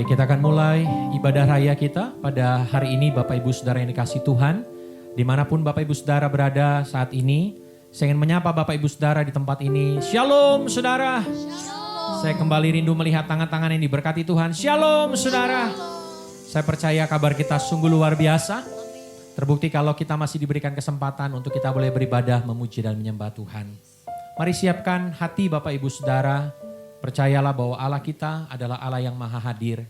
Baik, kita akan mulai ibadah raya kita pada hari ini Bapak Ibu Saudara yang dikasihi Tuhan. Dimanapun Bapak Ibu Saudara berada saat ini, saya ingin menyapa Bapak Ibu Saudara di tempat ini. Shalom Saudara. Shalom. Saya kembali rindu melihat tangan-tangan yang diberkati Tuhan. Shalom Saudara. Saya percaya kabar kita sungguh luar biasa. Terbukti kalau kita masih diberikan kesempatan untuk kita boleh beribadah, memuji dan menyembah Tuhan. Mari siapkan hati Bapak Ibu Saudara. Percayalah bahwa Allah kita adalah Allah yang maha hadir.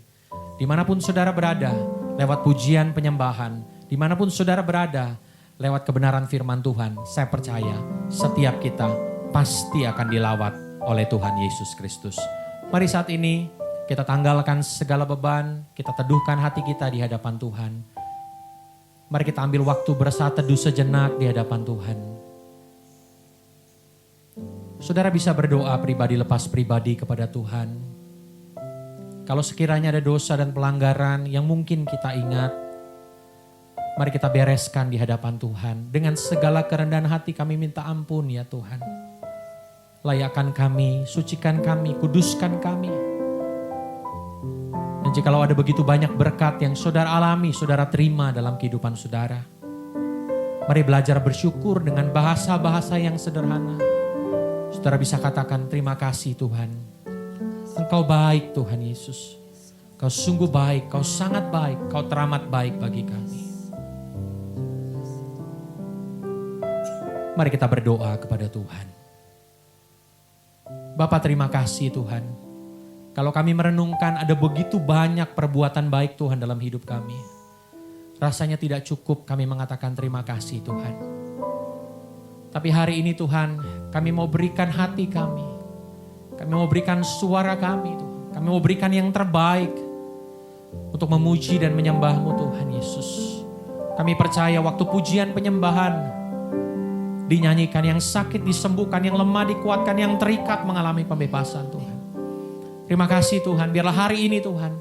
Dimanapun saudara berada, lewat pujian penyembahan. Dimanapun saudara berada, lewat kebenaran firman Tuhan. Saya percaya setiap kita pasti akan dilawat oleh Tuhan Yesus Kristus. Mari saat ini kita tanggalkan segala beban. Kita teduhkan hati kita di hadapan Tuhan. Mari kita ambil waktu bersatu teduh sejenak di hadapan Tuhan. Saudara bisa berdoa pribadi lepas pribadi kepada Tuhan. Kalau sekiranya ada dosa dan pelanggaran yang mungkin kita ingat, mari kita bereskan di hadapan Tuhan. Dengan segala kerendahan hati kami minta ampun ya Tuhan. Layakkan kami, sucikan kami, kuduskan kami. Dan jikalau ada begitu banyak berkat yang saudara alami, saudara terima dalam kehidupan saudara. Mari belajar bersyukur dengan bahasa-bahasa yang sederhana. Saudara bisa katakan terima kasih Tuhan. Engkau baik Tuhan Yesus. Kau sungguh baik, kau sangat baik, kau teramat baik bagi kami. Mari kita berdoa kepada Tuhan. Bapa terima kasih Tuhan. Kalau kami merenungkan ada begitu banyak perbuatan baik Tuhan dalam hidup kami. Rasanya tidak cukup kami mengatakan terima kasih Tuhan. Tapi hari ini Tuhan, kami mau berikan hati kami. Kami mau berikan suara kami Tuhan. Kami mau berikan yang terbaik untuk memuji dan menyembah-Mu Tuhan Yesus. Kami percaya waktu pujian penyembahan dinyanyikan, yang sakit disembuhkan, yang lemah dikuatkan, yang terikat mengalami pembebasan Tuhan. Terima kasih Tuhan, biarlah hari ini Tuhan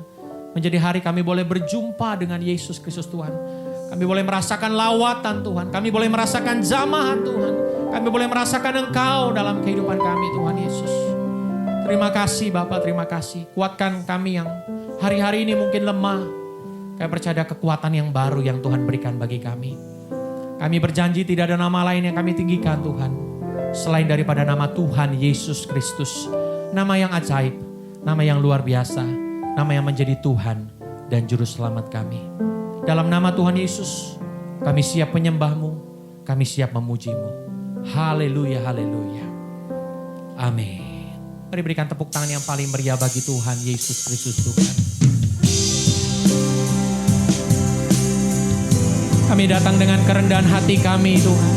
menjadi hari kami boleh berjumpa dengan Yesus Kristus Tuhan. Kami boleh merasakan lawatan Tuhan. Kami boleh merasakan jamahan Tuhan. Kami boleh merasakan Engkau dalam kehidupan kami Tuhan Yesus. Terima kasih Bapak, terima kasih. Kuatkan kami yang hari-hari ini mungkin lemah. Kami percaya ada kekuatan yang baru yang Tuhan berikan bagi kami. Kami berjanji tidak ada nama lain yang kami tinggikan Tuhan. Selain daripada nama Tuhan Yesus Kristus. Nama yang ajaib, nama yang luar biasa. Nama yang menjadi Tuhan dan Juru Selamat kami. Dalam nama Tuhan Yesus, kami siap menyembah-Mu, kami siap memuji-Mu. Haleluya, haleluya. Amin. Mari berikan tepuk tangan yang paling meriah bagi Tuhan Yesus Kristus Tuhan. Kami datang dengan kerendahan hati kami Tuhan.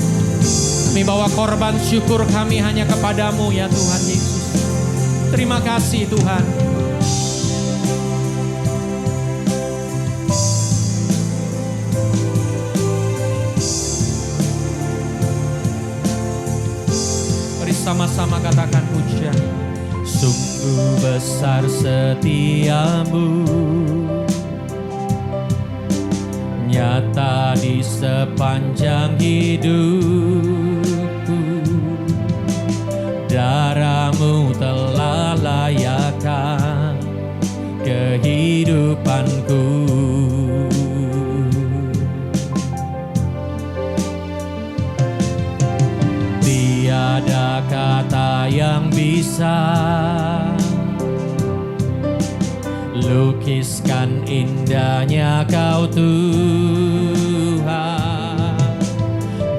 Kami bawa korban syukur kami hanya kepada-Mu ya Tuhan Yesus. Terima kasih Tuhan. Sama-sama katakan pujian. Sungguh besar setiamu, nyata di sepanjang hidupku. Darah-Mu telah layakkan kehidupanku. Tiada kata yang bisa lukiskan indahnya Kau Tuhan.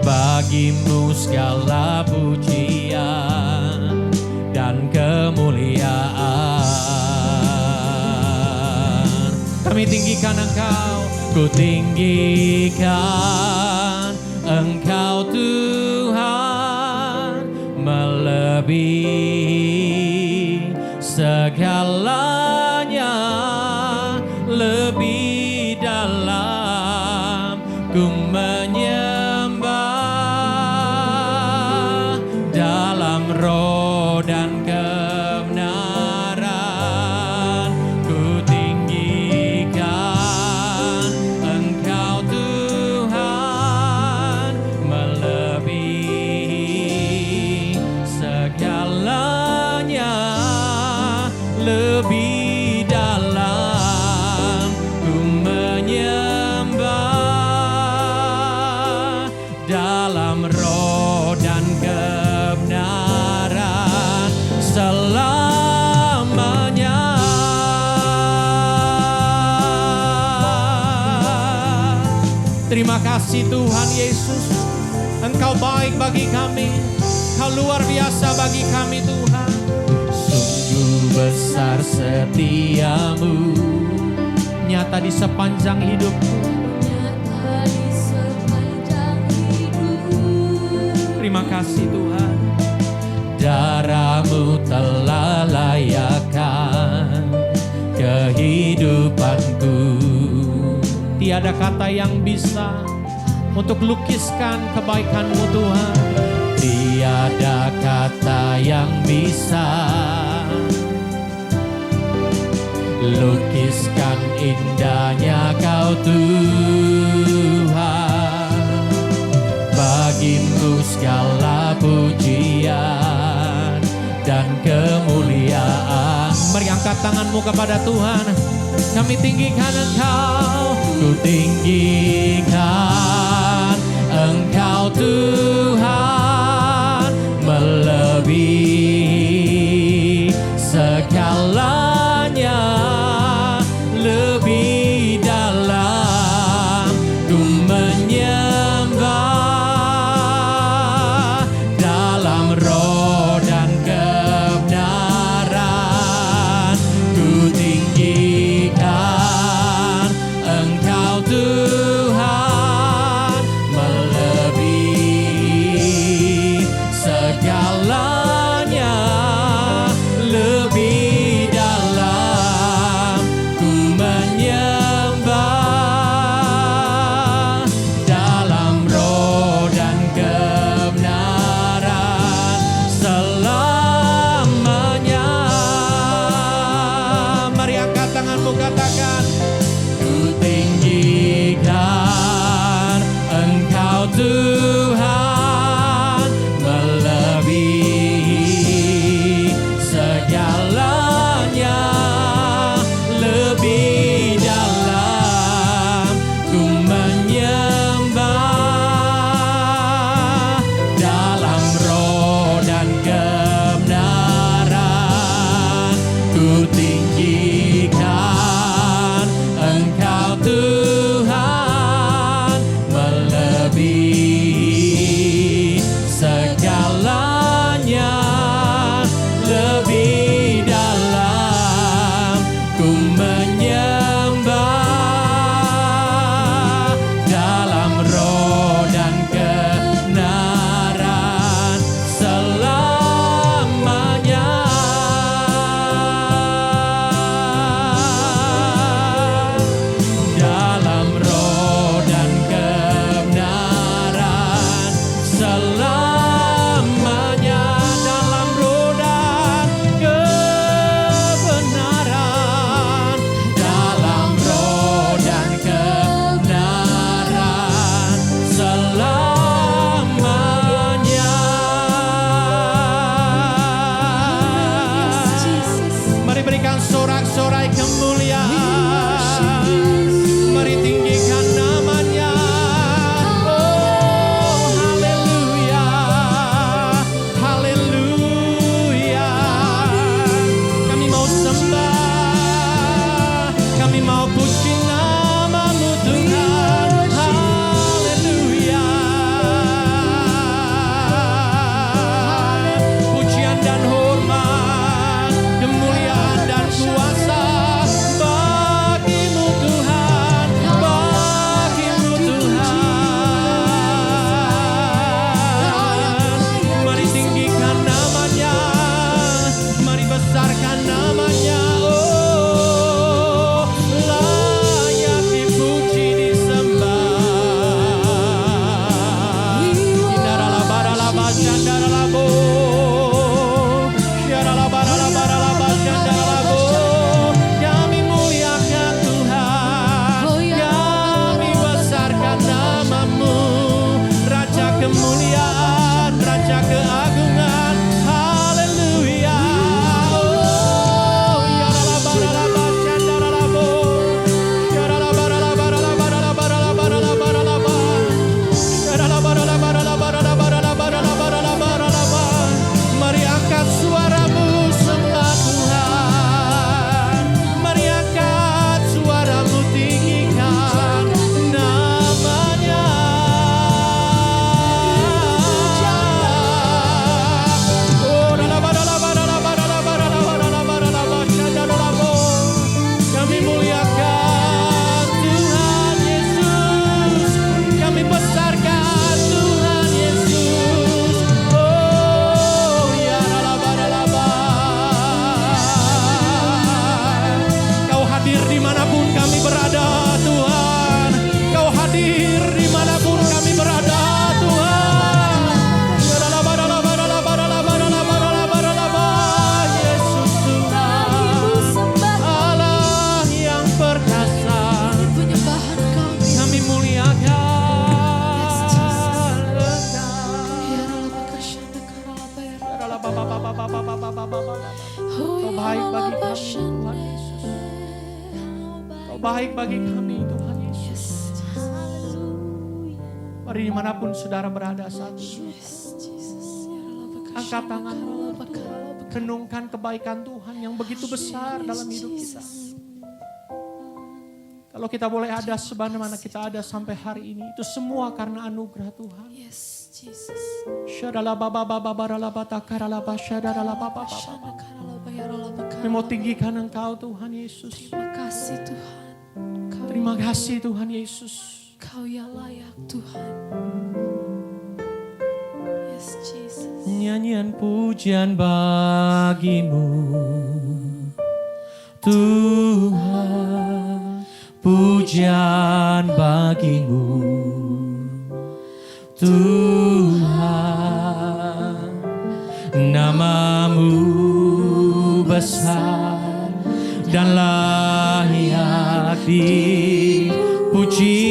Bagi-Mu segala pujian dan kemuliaan. Kami tinggikan Engkau, ku tinggikan Engkau Tuhan, melebihi segalanya, lebih dalam ku menyembah dalam roh dan kebenaran. Ku tinggikan Engkau Tuhan, melebihi segalanya, lebih Terima kasih Tuhan Yesus. Engkau baik bagi kami. Kau luar biasa bagi kami Tuhan. Sungguh besar setiamu, nyata di sepanjang hidupku. Terima kasih Tuhan. Darah-Mu telah layakkan kehidupanku. Tiada kata yang bisa untuk lukiskan kebaikan-Mu Tuhan. Tiada kata yang bisa lukiskan indahnya Kau Tuhan. Bagi-Mu segala pujian dan kemuliaan. Mari angkat tanganmu kepada Tuhan. Kami tinggikan Engkau. Ku tinggikan Engkau Tuhan, melebihi segalanya, lebih dalam ku menyembah dalam roh dan kebenaran. Ku tinggikan Engkau Tuhan, melebihi segalanya, lebih dalam ku menyembah dalam roh dan kebenaran selamanya. Mari angkat tanganmu, katakan, ku tinggikan Engkau Tuhan, melebihi segalanya, lebih dalam ku menyembah dalam roh dan kebenaran. Ku tinggikan Engkau Tuhan, melebihi segalanya, lebih dalam ku menyembah dalam roh dan kebenaran selamanya. Dalam roh dan kebenaran selamanya. Dalam roh dan kebenaran. Dalam roh dan kebenaran selamanya. Mari berikan sorak-sorai kemuliaan. Mari tinggikan namanya. Oh, haleluya, haleluya. Kami mau sembah, kami mau puji nama-Mu Tuhan. Haleluya. Pujian dan hormat, kemuliaan dan kuasa bagi-Mu Tuhan, bagi-Mu Tuhan. Mari tinggikan namanya, mari besarkan namanya. Oh, baik bagi kami Tuhan Yesus. Mari dimanapun saudara berada saat ini, angkat tanganmu, renungkan kebaikan Tuhan yang begitu besar dalam hidup kita. Kalau kita boleh ada sebagaimana kita ada sampai hari ini, itu semua karena anugerah Tuhan. Yes, Jesus. Kami mau tinggikan Engkau Tuhan Yesus. Terima kasih Tuhan. Terima kasih Tuhan Yesus. Kau yang layak Tuhan. Yes, Jesus. Nyanyian pujian bagimu Tuhan. Pujian bagimu Tuhan, namamu besar dan layak dipuji.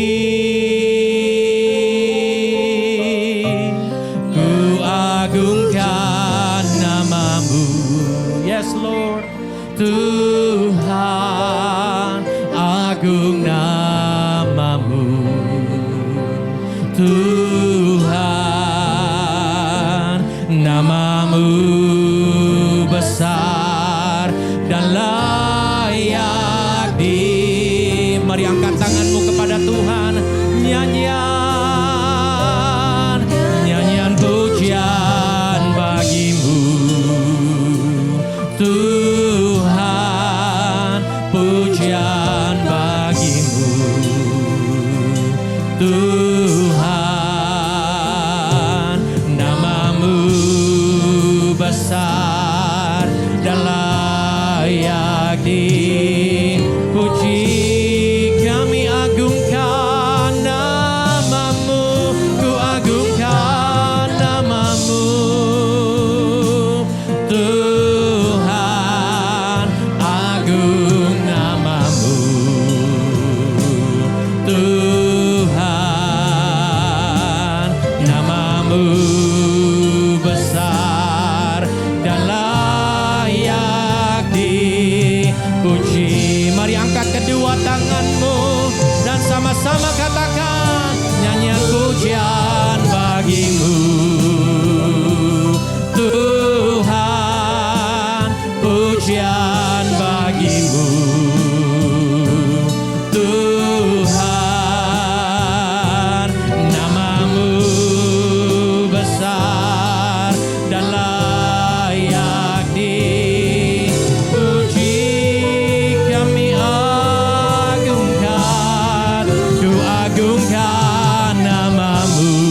Ku agungkan namamu, yes Lord, Tuhan, agung namamu Tuhan, namamu besar dan layak di. Mari angkat tanganmu kepada Tuhan, nyanyian pujian bagimu Tuhan, pujian bagimu Tuhan, namamu besar dan layak dipuji. Kami agungkan namamu, ku agungkan namamu Tuhan, agung namamu Tuhan, namamu besar dan layak dipuji. Mari angkat kedua tanganmu dan sama-sama katakan nyanyian pujian bagimu Tuhan, pujian bagimu Tuhan, namamu besar dan layak dipuji. Kami agungkan, ku agungkan namamu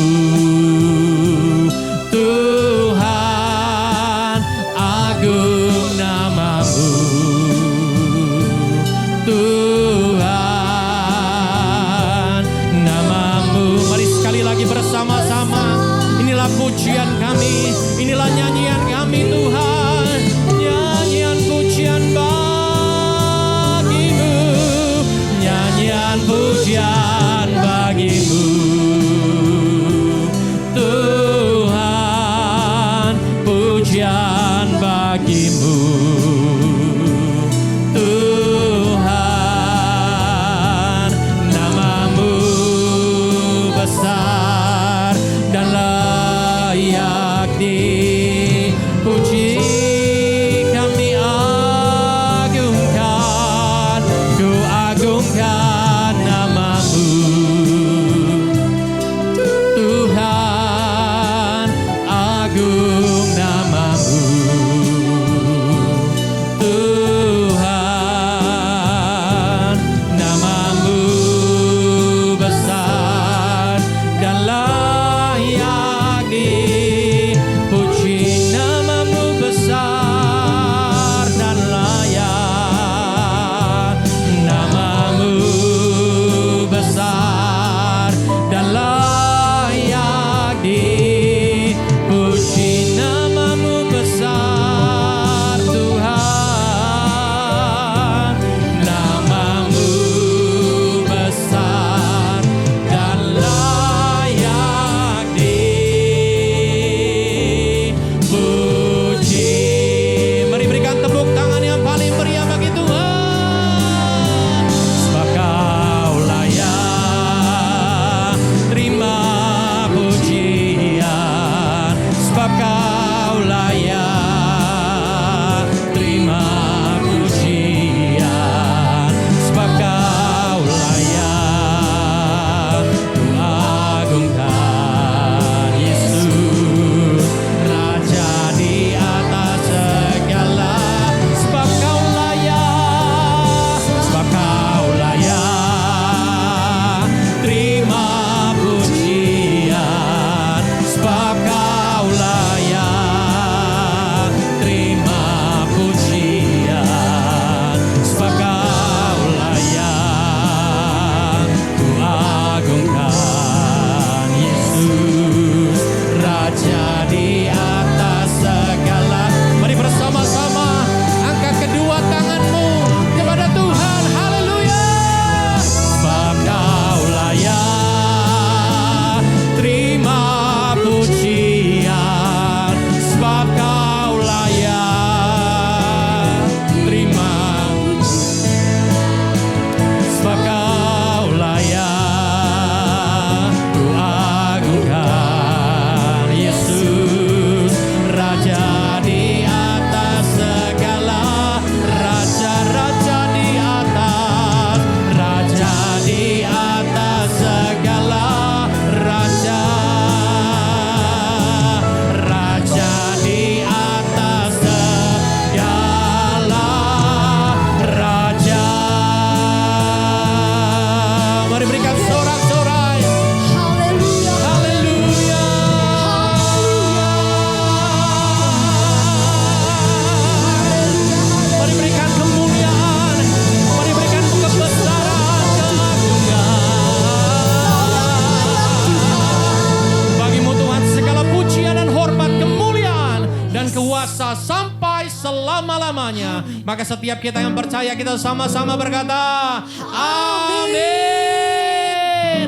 selama-lamanya. Maka setiap kita yang percaya kita sama-sama berkata, amin.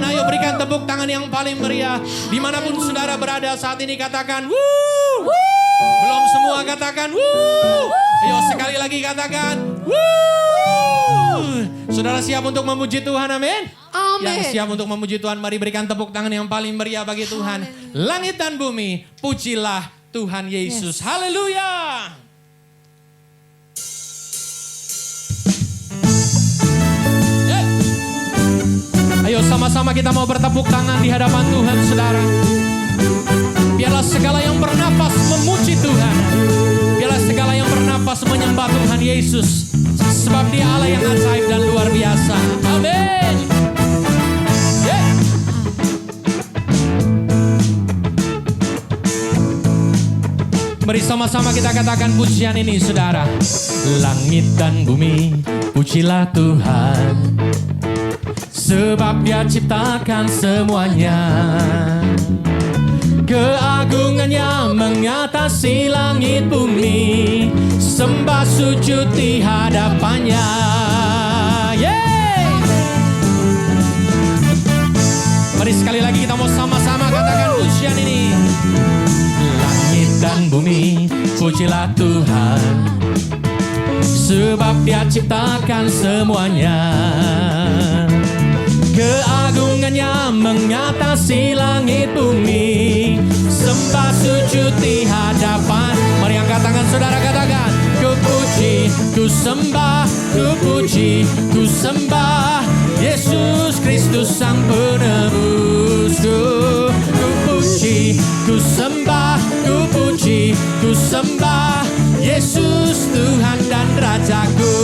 Ayo berikan tepuk tangan yang paling meriah. Dimanapun saudara berada saat ini katakan, wuh. Belum semua katakan, wuh. Ayo sekali lagi katakan, wuh. Saudara siap untuk memuji Tuhan, amin? Amin. Yang siap untuk memuji Tuhan, mari berikan tepuk tangan yang paling meriah bagi Tuhan. Langit dan bumi, pujilah Tuhan Yesus. Haleluya. Ayo sama-sama kita mau bertepuk tangan di hadapan Tuhan, saudara. Biarlah segala yang bernafas memuji Tuhan. Biarlah segala yang bernafas menyembah Tuhan Yesus. Sebab Dia Allah yang ajaib dan luar biasa. Amin. Mari sama-sama kita katakan pujian ini, saudara. Langit dan bumi, pujilah Tuhan. Sebab Dia ciptakan semuanya. Keagungannya mengatasi langit bumi. Sembah sujud di hadapannya. Yeay! Mari sekali lagi kita mau sama-sama katakan pujian ini. Langit dan bumi, pujilah Tuhan. Sebab Dia ciptakan semuanya. Keagungannya mengatasi langit bumi. Sembah sujud di hadapan. Mari angkat tangan saudara katakan. Ku puji, ku sembah, ku puji, ku sembah Yesus Kristus Sang Penebusku. Ku puji, ku sembah, ku puji, ku sembah Yesus Tuhan dan Rajaku.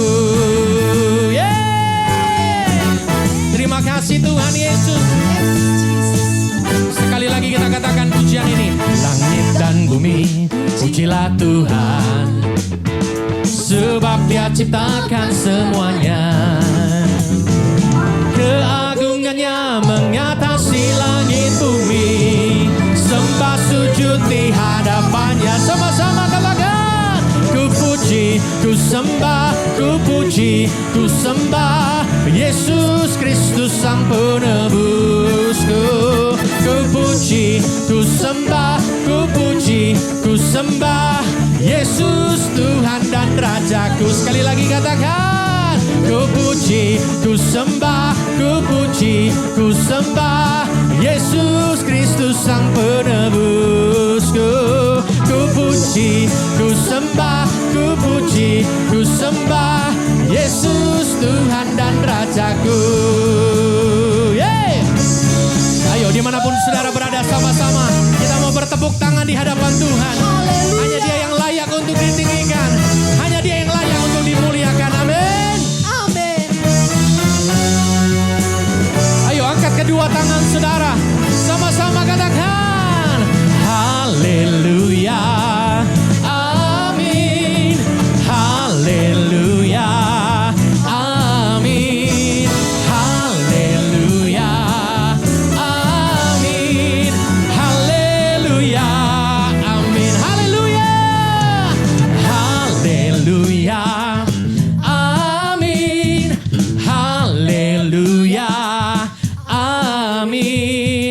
Terima kasih Tuhan Yesus. Sekali lagi kita katakan pujian ini. Langit dan bumi, pujilah Tuhan. Sebab Dia ciptakan semuanya. Keagungannya mengatasi langit bumi. Sembah sujud di hadapannya. Sama-sama katakan. Ku puji, ku sembah, ku puji, ku sembah Yesus Kristus Sang Penebusku. Ku puji, ku sembah, ku puji, ku sembah Yesus Tuhan dan Rajaku. Sekali lagi katakan. Ku puji, ku sembah, ku puji, ku sembah Yesus Kristus Sang Penebusku. Ku puji, ku sembah, ku puji, ku sembah Yesus Tuhan dan Rajaku. Yeay! Ayo dimanapun saudara berada sama-sama kita mau bertepuk tangan di hadapan Tuhan. Hanya Dia yang layak untuk ditinggikan. Hanya Dia yang layak untuk dimuliakan. Amin. Amin. Ayo angkat kedua tangan saudara. Sama-sama katakan. Haleluya. Amin. Haleluya. Amin. Haleluya. Amin. Haleluya. Amin. Haleluya. Haleluya. Amin. Haleluya. Amin.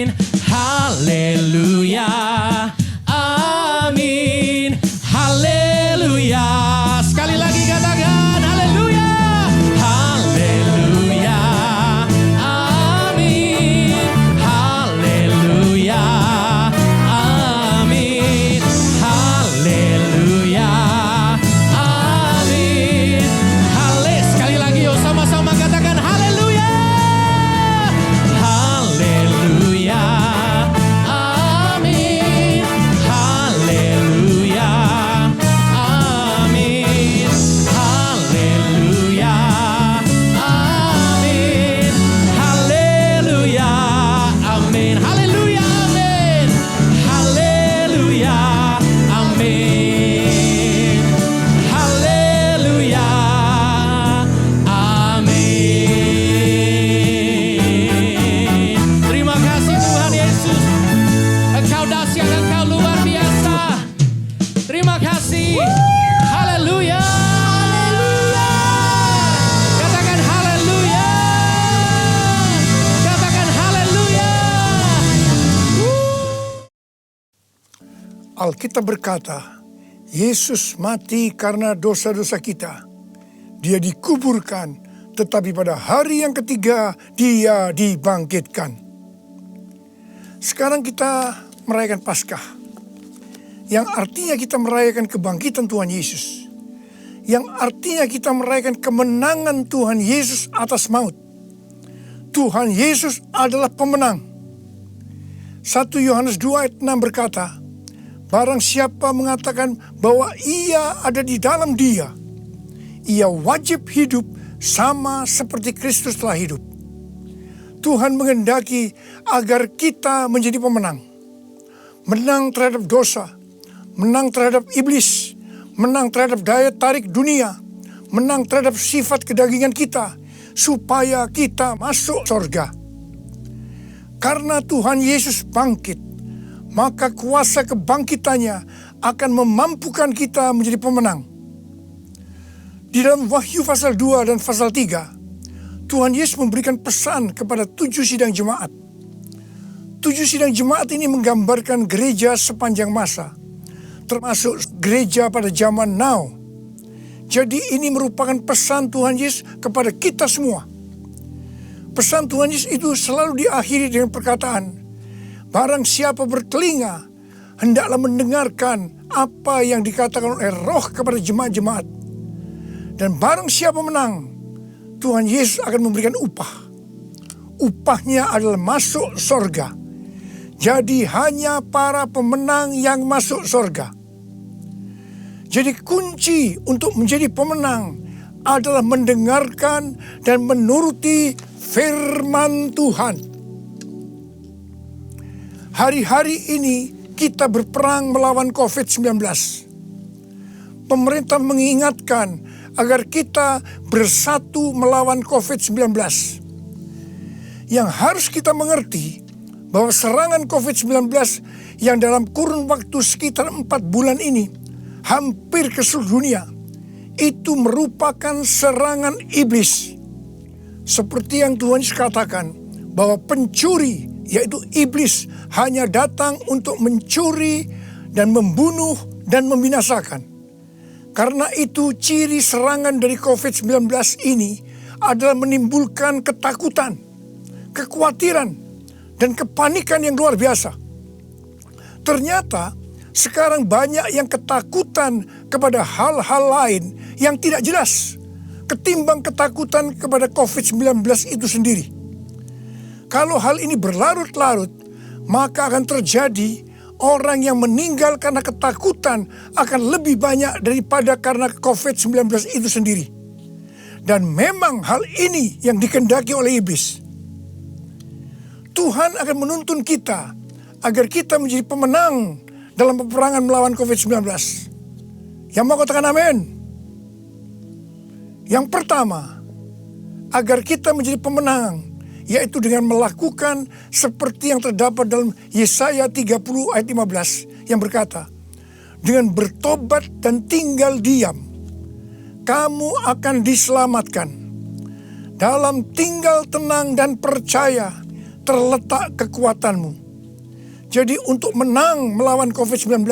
Alkitab berkata, Yesus mati karena dosa-dosa kita. Dia dikuburkan, tetapi pada hari yang ketiga dia dibangkitkan. Sekarang kita merayakan Paskah, yang artinya kita merayakan kebangkitan Tuhan Yesus, yang artinya kita merayakan kemenangan Tuhan Yesus atas maut. Tuhan Yesus adalah pemenang. 1 Yohanes 2 ayat 6 berkata, barang siapa mengatakan bahwa ia ada di dalam dia, ia wajib hidup sama seperti Kristus telah hidup. Tuhan menghendaki agar kita menjadi pemenang. Menang terhadap dosa, menang terhadap iblis, menang terhadap daya tarik dunia, menang terhadap sifat kedagingan kita, supaya kita masuk surga. Karena Tuhan Yesus bangkit, maka kuasa kebangkitannya akan memampukan kita menjadi pemenang. Di dalam Wahyu pasal 2 dan pasal 3, Tuhan Yesus memberikan pesan kepada 7 sidang jemaat. 7 sidang jemaat ini menggambarkan gereja sepanjang masa, termasuk gereja pada zaman now. Jadi ini merupakan pesan Tuhan Yesus kepada kita semua. Pesan Tuhan Yesus itu selalu diakhiri dengan perkataan, barang siapa bertelinga, hendaklah mendengarkan apa yang dikatakan oleh Roh kepada jemaat-jemaat. Dan barang siapa menang, Tuhan Yesus akan memberikan upah. Upahnya adalah masuk surga. Jadi hanya para pemenang yang masuk surga. Jadi kunci untuk menjadi pemenang adalah mendengarkan dan menuruti firman Tuhan. Hari-hari ini kita berperang melawan COVID-19. Pemerintah mengingatkan agar kita bersatu melawan COVID-19. Yang harus kita mengerti bahwa serangan COVID-19 yang dalam kurun waktu sekitar 4 bulan ini hampir ke seluruh dunia, itu merupakan serangan iblis. Seperti yang Tuhan Yesus katakan, bahwa pencuri, yaitu iblis, hanya datang untuk mencuri dan membunuh dan membinasakan. Karena itu ciri serangan dari COVID-19 ini adalah menimbulkan ketakutan, kekhawatiran, dan kepanikan yang luar biasa. Ternyata sekarang banyak yang ketakutan kepada hal-hal lain yang tidak jelas ketimbang ketakutan kepada COVID-19 itu sendiri. Kalau hal ini berlarut-larut, maka akan terjadi orang yang meninggal karena ketakutan akan lebih banyak daripada karena COVID-19 itu sendiri. Dan memang hal ini yang dikehendaki oleh iblis. Tuhan akan menuntun kita agar kita menjadi pemenang dalam peperangan melawan COVID-19. Yang mau katakan amin? Yang pertama, agar kita menjadi pemenang, yaitu dengan melakukan seperti yang terdapat dalam Yesaya 30 ayat 15 yang berkata, dengan bertobat dan tinggal diam, kamu akan diselamatkan. Dalam tinggal tenang dan percaya terletak kekuatanmu. Jadi untuk menang melawan COVID-19,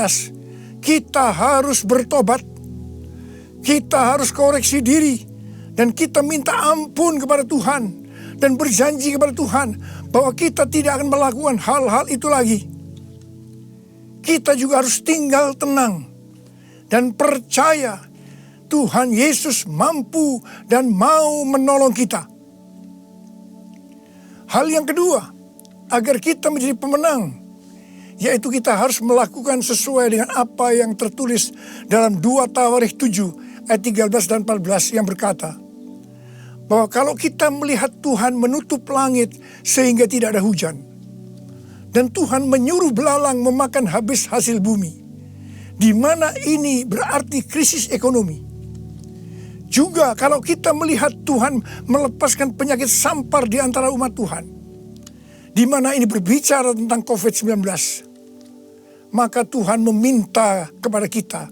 kita harus bertobat. Kita harus koreksi diri. Dan kita minta ampun kepada Tuhan. Dan berjanji kepada Tuhan bahwa kita tidak akan melakukan hal-hal itu lagi. Kita juga harus tinggal tenang. Dan percaya Tuhan Yesus mampu dan mau menolong kita. Hal yang kedua, agar kita menjadi pemenang, yaitu kita harus melakukan sesuai dengan apa yang tertulis dalam 2 Tawarikh 7 ayat 13 dan 14 yang berkata, bahwa kalau kita melihat Tuhan menutup langit sehingga tidak ada hujan, dan Tuhan menyuruh belalang memakan habis hasil bumi, di mana ini berarti krisis ekonomi. Juga kalau kita melihat Tuhan melepaskan penyakit sampar di antara umat Tuhan, di mana ini berbicara tentang COVID-19, maka Tuhan meminta kepada kita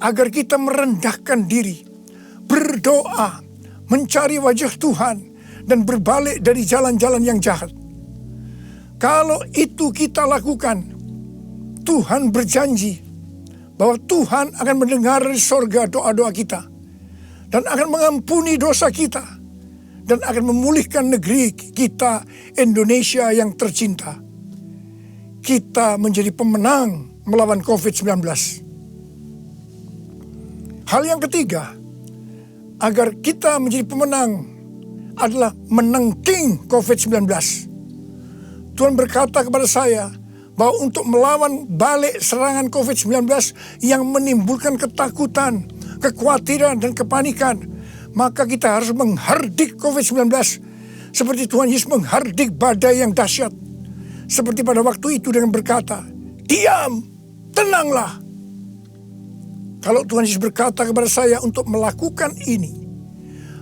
agar kita merendahkan diri, berdoa, mencari wajah Tuhan, dan berbalik dari jalan-jalan yang jahat. Kalau itu kita lakukan, Tuhan berjanji bahwa Tuhan akan mendengar dari sorga doa-doa kita dan akan mengampuni dosa kita dan akan memulihkan negeri kita Indonesia yang tercinta. Kita menjadi pemenang melawan COVID-19. Hal yang ketiga, agar kita menjadi pemenang adalah menangking COVID-19. Tuhan berkata kepada saya bahwa untuk melawan balik serangan COVID-19 yang menimbulkan ketakutan, kekhawatiran, dan kepanikan, maka kita harus menghardik COVID-19 seperti Tuhan Yesus menghardik badai yang dahsyat. Seperti pada waktu itu dengan berkata, "Diam, tenanglah." Kalau Tuhan Yesus berkata kepada saya untuk melakukan ini,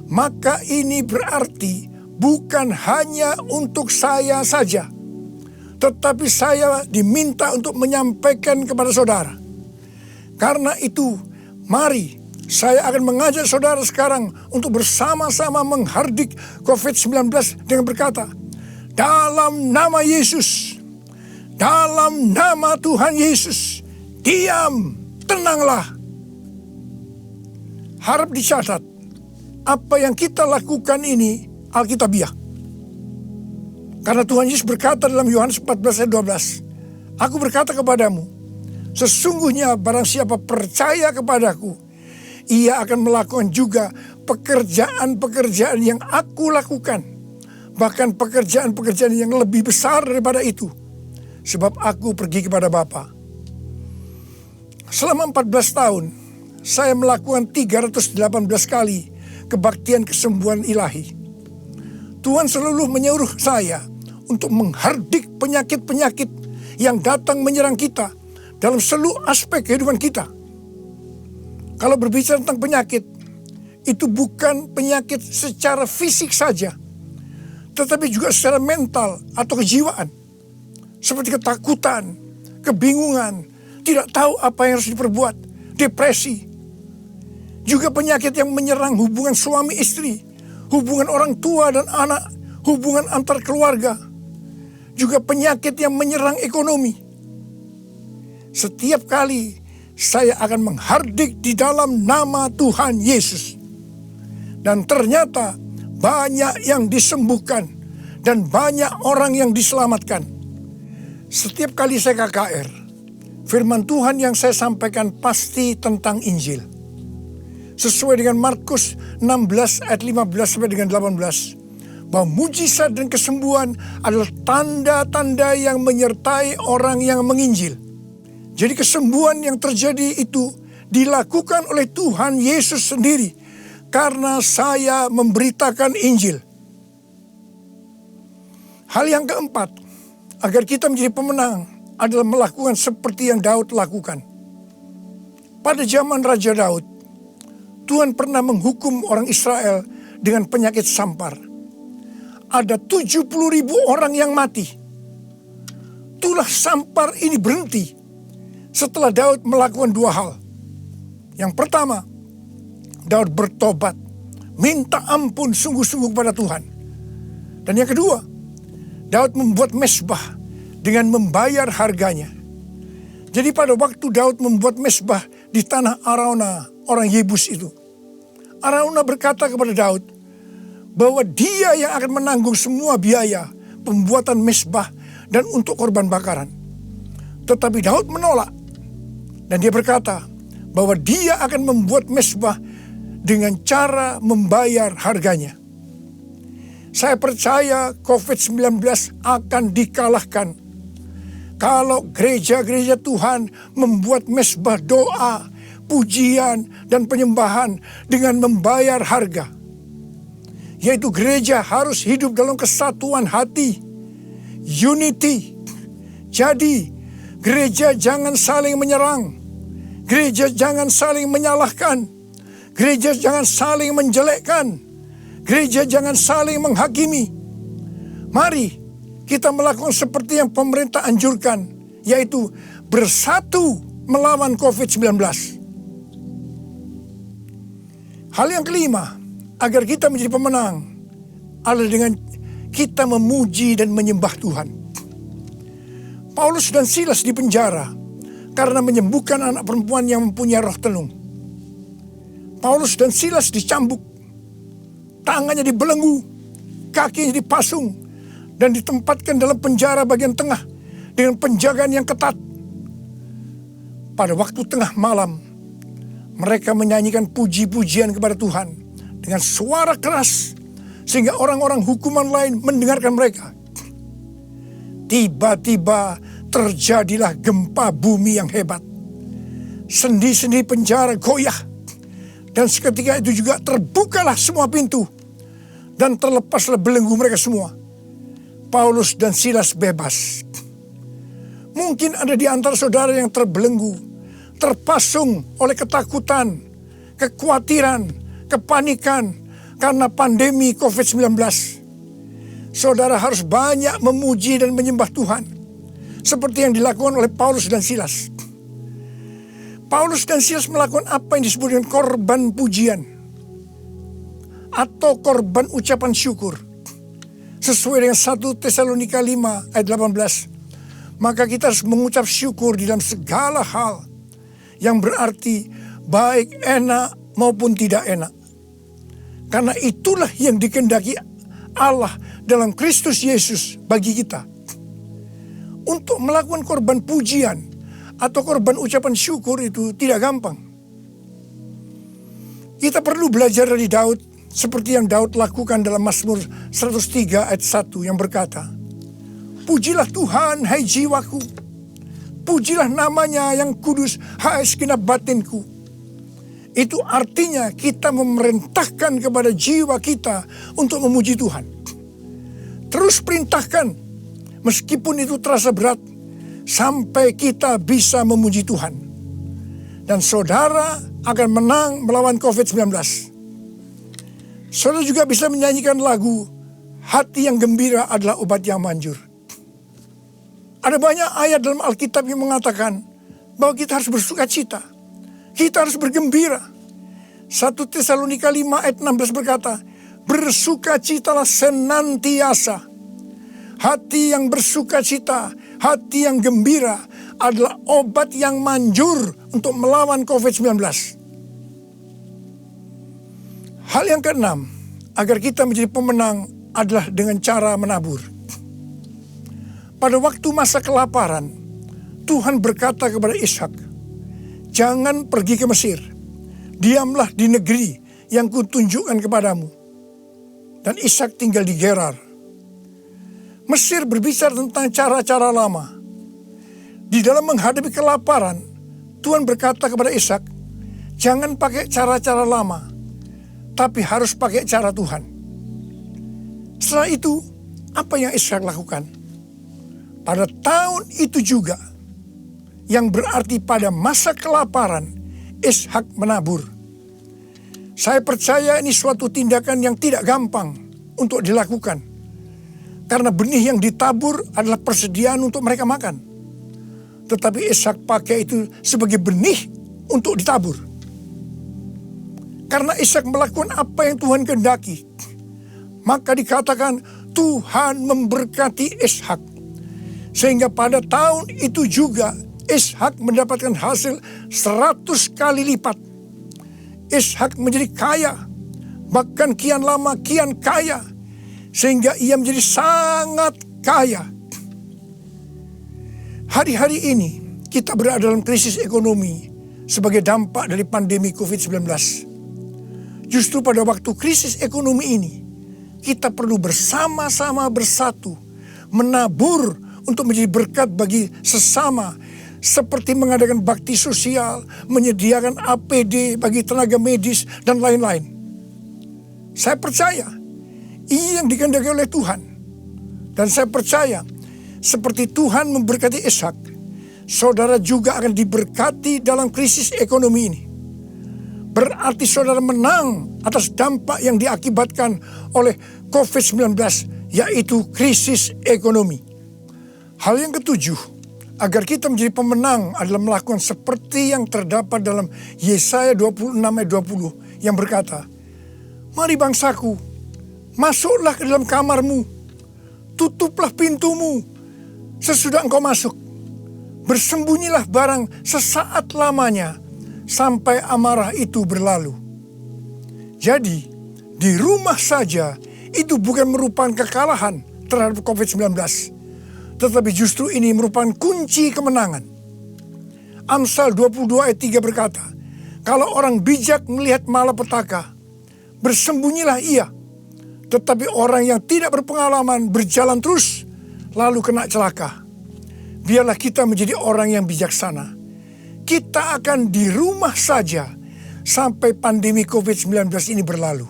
maka ini berarti bukan hanya untuk saya saja, tetapi saya diminta untuk menyampaikan kepada saudara. Karena itu, mari saya akan mengajak saudara sekarang untuk bersama-sama menghardik COVID-19 dengan berkata, dalam nama Yesus, dalam nama Tuhan Yesus, diam, tenanglah. Harap dicatat, apa yang kita lakukan ini alkitabiah. Karena Tuhan Yesus berkata dalam Yohanes 14 ayat 12, "Aku berkata kepadamu, sesungguhnya barang siapa percaya kepadaku, ia akan melakukan juga pekerjaan-pekerjaan yang aku lakukan. Bahkan pekerjaan-pekerjaan yang lebih besar daripada itu. Sebab aku pergi kepada Bapa." Selama 14 tahun, saya melakukan 318 kali kebaktian kesembuhan ilahi. Tuhan selalu menyuruh saya untuk menghardik penyakit-penyakit yang datang menyerang kita dalam seluruh aspek kehidupan kita. Kalau berbicara tentang penyakit, itu bukan penyakit secara fisik saja, tetapi juga secara mental atau kejiwaan. Seperti ketakutan, kebingungan, tidak tahu apa yang harus diperbuat, depresi. Juga penyakit yang menyerang hubungan suami istri, hubungan orang tua dan anak, hubungan antar keluarga. Juga penyakit yang menyerang ekonomi. Setiap kali saya akan menghardik di dalam nama Tuhan Yesus. Dan ternyata banyak yang disembuhkan dan banyak orang yang diselamatkan. Setiap kali saya KKR, firman Tuhan yang saya sampaikan pasti tentang Injil. Sesuai dengan Markus 16 ayat 15 sampai dengan 18. Bahwa mujizat dan kesembuhan adalah tanda-tanda yang menyertai orang yang menginjil. Jadi kesembuhan yang terjadi itu dilakukan oleh Tuhan Yesus sendiri. Karena saya memberitakan Injil. Hal yang keempat, agar kita menjadi pemenang adalah melakukan seperti yang Daud lakukan. Pada zaman Raja Daud, Tuhan pernah menghukum orang Israel dengan penyakit sampar. Ada 70.000 orang yang mati. Itulah sampar ini berhenti setelah Daud melakukan dua hal. Yang pertama, Daud bertobat, minta ampun sungguh-sungguh kepada Tuhan. Dan yang kedua, Daud membuat mezbah dengan membayar harganya. Jadi pada waktu Daud membuat mezbah di tanah Arauna, orang Yebus itu, Arauna berkata kepada Daud bahwa dia yang akan menanggung semua biaya pembuatan mezbah dan untuk korban bakaran. Tetapi Daud menolak. Dan dia berkata bahwa dia akan membuat mezbah dengan cara membayar harganya. Saya percaya COVID-19 akan dikalahkan kalau gereja-gereja Tuhan membuat mezbah doa, pujian, dan penyembahan dengan membayar harga. Yaitu gereja harus hidup dalam kesatuan hati, unity. Jadi gereja jangan saling menyerang, gereja jangan saling menyalahkan, gereja jangan saling menjelekkan, gereja jangan saling menghakimi. Mari kita melakukan seperti yang pemerintah anjurkan, yaitu bersatu melawan COVID-19. Hal yang kelima, agar kita menjadi pemenang adalah dengan kita memuji dan menyembah Tuhan. Paulus dan Silas di penjara karena menyembuhkan anak perempuan yang mempunyai roh tenung. Paulus dan Silas dicambuk, tangannya dibelenggu, kakinya dipasung, dan ditempatkan dalam penjara bagian tengah dengan penjagaan yang ketat. Pada waktu tengah malam, mereka menyanyikan puji-pujian kepada Tuhan dengan suara keras, sehingga orang-orang hukuman lain mendengarkan mereka. Tiba-tiba terjadilah gempa bumi yang hebat. Sendi-sendi penjara goyah, dan seketika itu juga terbukalah semua pintu, dan terlepaslah belenggu mereka semua. Paulus dan Silas bebas. Mungkin ada di antara saudara yang terbelenggu, terpasung oleh ketakutan, kekhawatiran, kepanikan karena pandemi COVID-19. Saudara harus banyak memuji dan menyembah Tuhan, seperti yang dilakukan oleh Paulus dan Silas. Paulus dan Silas melakukan apa yang disebut dengan korban pujian atau korban ucapan syukur. Sesuai dengan 1 Tesalonika 5 ayat 18. Maka kita harus mengucap syukur di dalam segala hal, yang berarti baik enak maupun tidak enak. Karena itulah yang dikehendaki Allah dalam Kristus Yesus bagi kita. Untuk melakukan korban pujian atau korban ucapan syukur itu tidak gampang. Kita perlu belajar dari Daud, seperti yang Daud lakukan dalam Mazmur 103 ayat 1 yang berkata, "Pujilah Tuhan, hai jiwaku. Pujilah namanya yang kudus, hai segenap batinku." Itu artinya kita memerintahkan kepada jiwa kita untuk memuji Tuhan. Terus perintahkan, meskipun itu terasa berat, sampai kita bisa memuji Tuhan. Dan saudara akan menang melawan COVID-19. Saudara juga bisa menyanyikan lagu "Hati yang gembira adalah obat yang manjur." Ada banyak ayat dalam Alkitab yang mengatakan bahwa kita harus bersuka cita. Kita harus bergembira. 1 Tesalonika 5 ayat 16 berkata, "Bersukacitalah senantiasa." Hati yang bersuka cita, hati yang gembira adalah obat yang manjur untuk melawan COVID-19. Hal yang keenam, agar kita menjadi pemenang adalah dengan cara menabur. Pada waktu masa kelaparan, Tuhan berkata kepada Ishak, "Jangan pergi ke Mesir, diamlah di negeri yang kutunjukkan kepadamu." Dan Ishak tinggal di Gerar. Mesir berbicara tentang cara-cara lama. Di dalam menghadapi kelaparan, Tuhan berkata kepada Ishak, "Jangan pakai cara-cara lama, tapi harus pakai cara Tuhan." Setelah itu, apa yang Ishak lakukan? Pada tahun itu juga, yang berarti pada masa kelaparan, Ishak menabur. Saya percaya ini suatu tindakan yang tidak gampang untuk dilakukan. Karena benih yang ditabur adalah persediaan untuk mereka makan. Tetapi Ishak pakai itu sebagai benih untuk ditabur. Karena Ishak melakukan apa yang Tuhan kehendaki, maka dikatakan Tuhan memberkati Ishak. Sehingga pada tahun itu juga Ishak mendapatkan hasil 100 kali lipat. Ishak menjadi kaya, bahkan kian lama kian kaya, sehingga ia menjadi sangat kaya. Hari-hari ini kita berada dalam krisis ekonomi sebagai dampak dari pandemi COVID-19. Justru pada waktu krisis ekonomi ini, kita perlu bersama-sama bersatu, menabur untuk menjadi berkat bagi sesama, seperti mengadakan bakti sosial, menyediakan APD bagi tenaga medis, dan lain-lain. Saya percaya ini yang dikehendaki oleh Tuhan. Dan saya percaya seperti Tuhan memberkati Ishak, saudara juga akan diberkati dalam krisis ekonomi ini. Berarti saudara menang atas dampak yang diakibatkan oleh COVID-19, yaitu krisis ekonomi. Hal yang ketujuh, agar kita menjadi pemenang adalah melakukan seperti yang terdapat dalam Yesaya 26 ayat 20 yang berkata, "Mari bangsaku, masuklah ke dalam kamarmu, tutuplah pintumu sesudah engkau masuk. Bersembunyilah barang sesaat lamanya sampai amarah itu berlalu. Jadi, di rumah saja itu bukan merupakan kekalahan terhadap COVID-19, tetapi justru ini merupakan kunci kemenangan. Amsal 22 ayat 3 berkata, kalau orang bijak melihat malapetaka, bersembunyilah ia. Tetapi orang yang tidak berpengalaman berjalan terus, lalu kena celaka. Biarlah kita menjadi orang yang bijaksana. Kita akan di rumah saja sampai pandemi COVID-19 ini berlalu.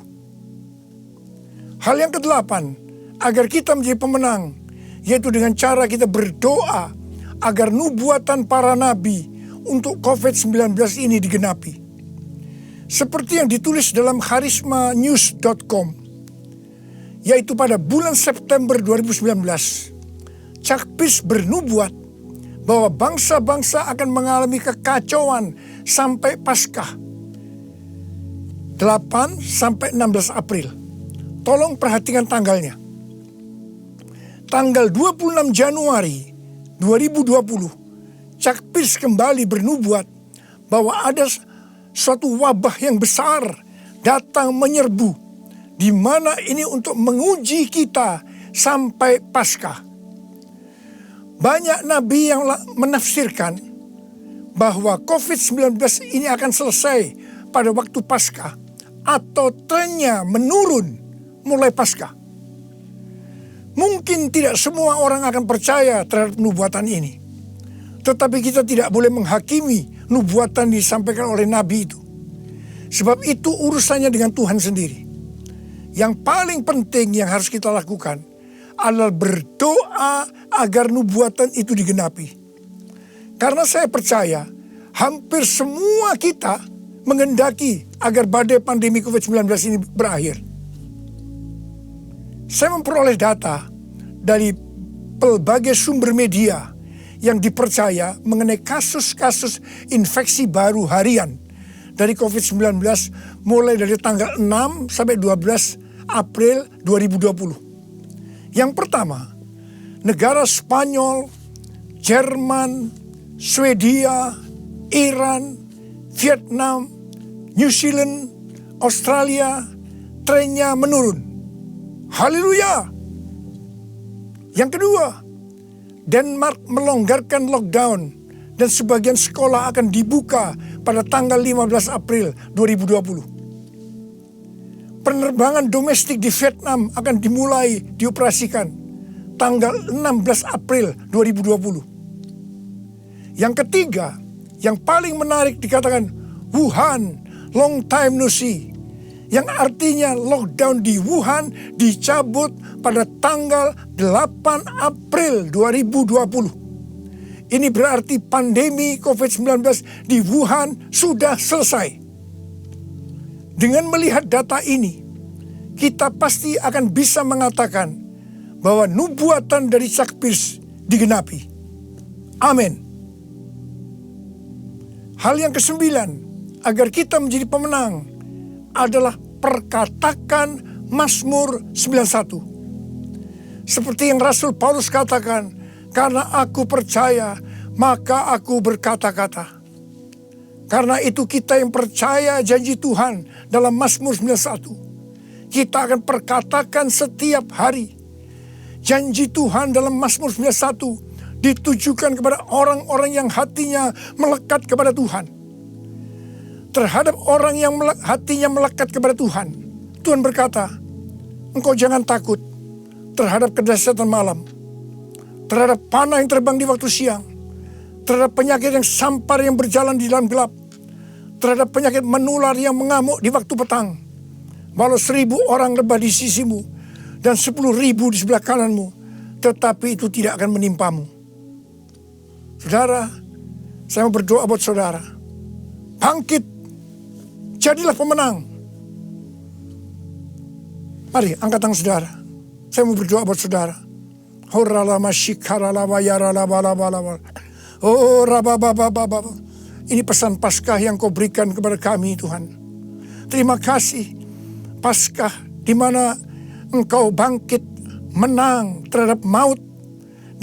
Hal yang ke-8, agar kita menjadi pemenang, yaitu dengan cara kita berdoa agar nubuatan para nabi untuk COVID-19 ini digenapi. Seperti yang ditulis dalam charismanews.com, yaitu pada bulan September 2019, Chuck Pierce bernubuat bahwa bangsa-bangsa akan mengalami kekacauan sampai Paskah 8-16 April. Tolong perhatikan tanggalnya. Tanggal 26 Januari 2020, Chuck Pierce kembali bernubuat bahwa ada suatu wabah yang besar datang menyerbu, di mana ini untuk menguji kita sampai Paskah. Banyak nabi yang menafsirkan bahwa COVID-19 ini akan selesai pada waktu Paskah atau trennya menurun mulai Paskah. Mungkin tidak semua orang akan percaya terhadap nubuatan ini. Tetapi kita tidak boleh menghakimi nubuatan disampaikan oleh nabi itu. Sebab itu urusannya dengan Tuhan sendiri. Yang paling penting yang harus kita lakukan adalah berdoa agar nubuatan itu digenapi. Karena saya percaya hampir semua kita menghendaki agar badai pandemi COVID-19 ini berakhir. Saya memperoleh data dari pelbagai sumber media yang dipercaya mengenai kasus-kasus infeksi baru harian dari COVID-19 mulai dari tanggal 6 sampai 12 April 2020. Yang pertama, negara Spanyol, Jerman, Swedia, Iran, Vietnam, New Zealand, Australia, trennya menurun. Haleluya! Yang kedua, Denmark melonggarkan lockdown dan sebagian sekolah akan dibuka pada tanggal 15 April 2020. Penerbangan domestik di Vietnam akan dimulai dioperasikan tanggal 16 April 2020. Yang ketiga, yang paling menarik dikatakan Wuhan, long time no see. Yang artinya lockdown di Wuhan dicabut pada tanggal 8 April 2020. Ini berarti pandemi COVID-19 di Wuhan sudah selesai. Dengan melihat data ini, kita pasti akan bisa mengatakan bahwa nubuatan dari Chuck Pierce digenapi. Amin. Hal yang ke-9, agar kita menjadi pemenang, adalah perkatakan Mazmur 91. Seperti yang Rasul Paulus katakan, karena aku percaya, maka aku berkata-kata. Karena itu kita yang percaya janji Tuhan dalam Mazmur 91, kita akan perkatakan setiap hari. Janji Tuhan dalam Mazmur 91 ditujukan kepada orang-orang yang hatinya melekat kepada Tuhan. Terhadap orang yang hatinya melekat kepada Tuhan, Tuhan berkata, engkau jangan takut terhadap kedahsyatan malam, terhadap panah yang terbang di waktu siang, terhadap penyakit yang sampar yang berjalan di dalam gelap, terhadap penyakit menular yang mengamuk di waktu petang. Walau 1000 orang rebah di sisimu dan 10.000 di sebelah kananmu, tetapi itu tidak akan menimpamu. Saudara, saya mau berdoa buat saudara. Bangkit, jadilah pemenang. Mari angkat tangan saudara. Saya mau berdoa buat saudara. Oh, ini pesan Paskah yang kau berikan kepada kami, Tuhan. Terima kasih, Paskah di mana engkau bangkit menang terhadap maut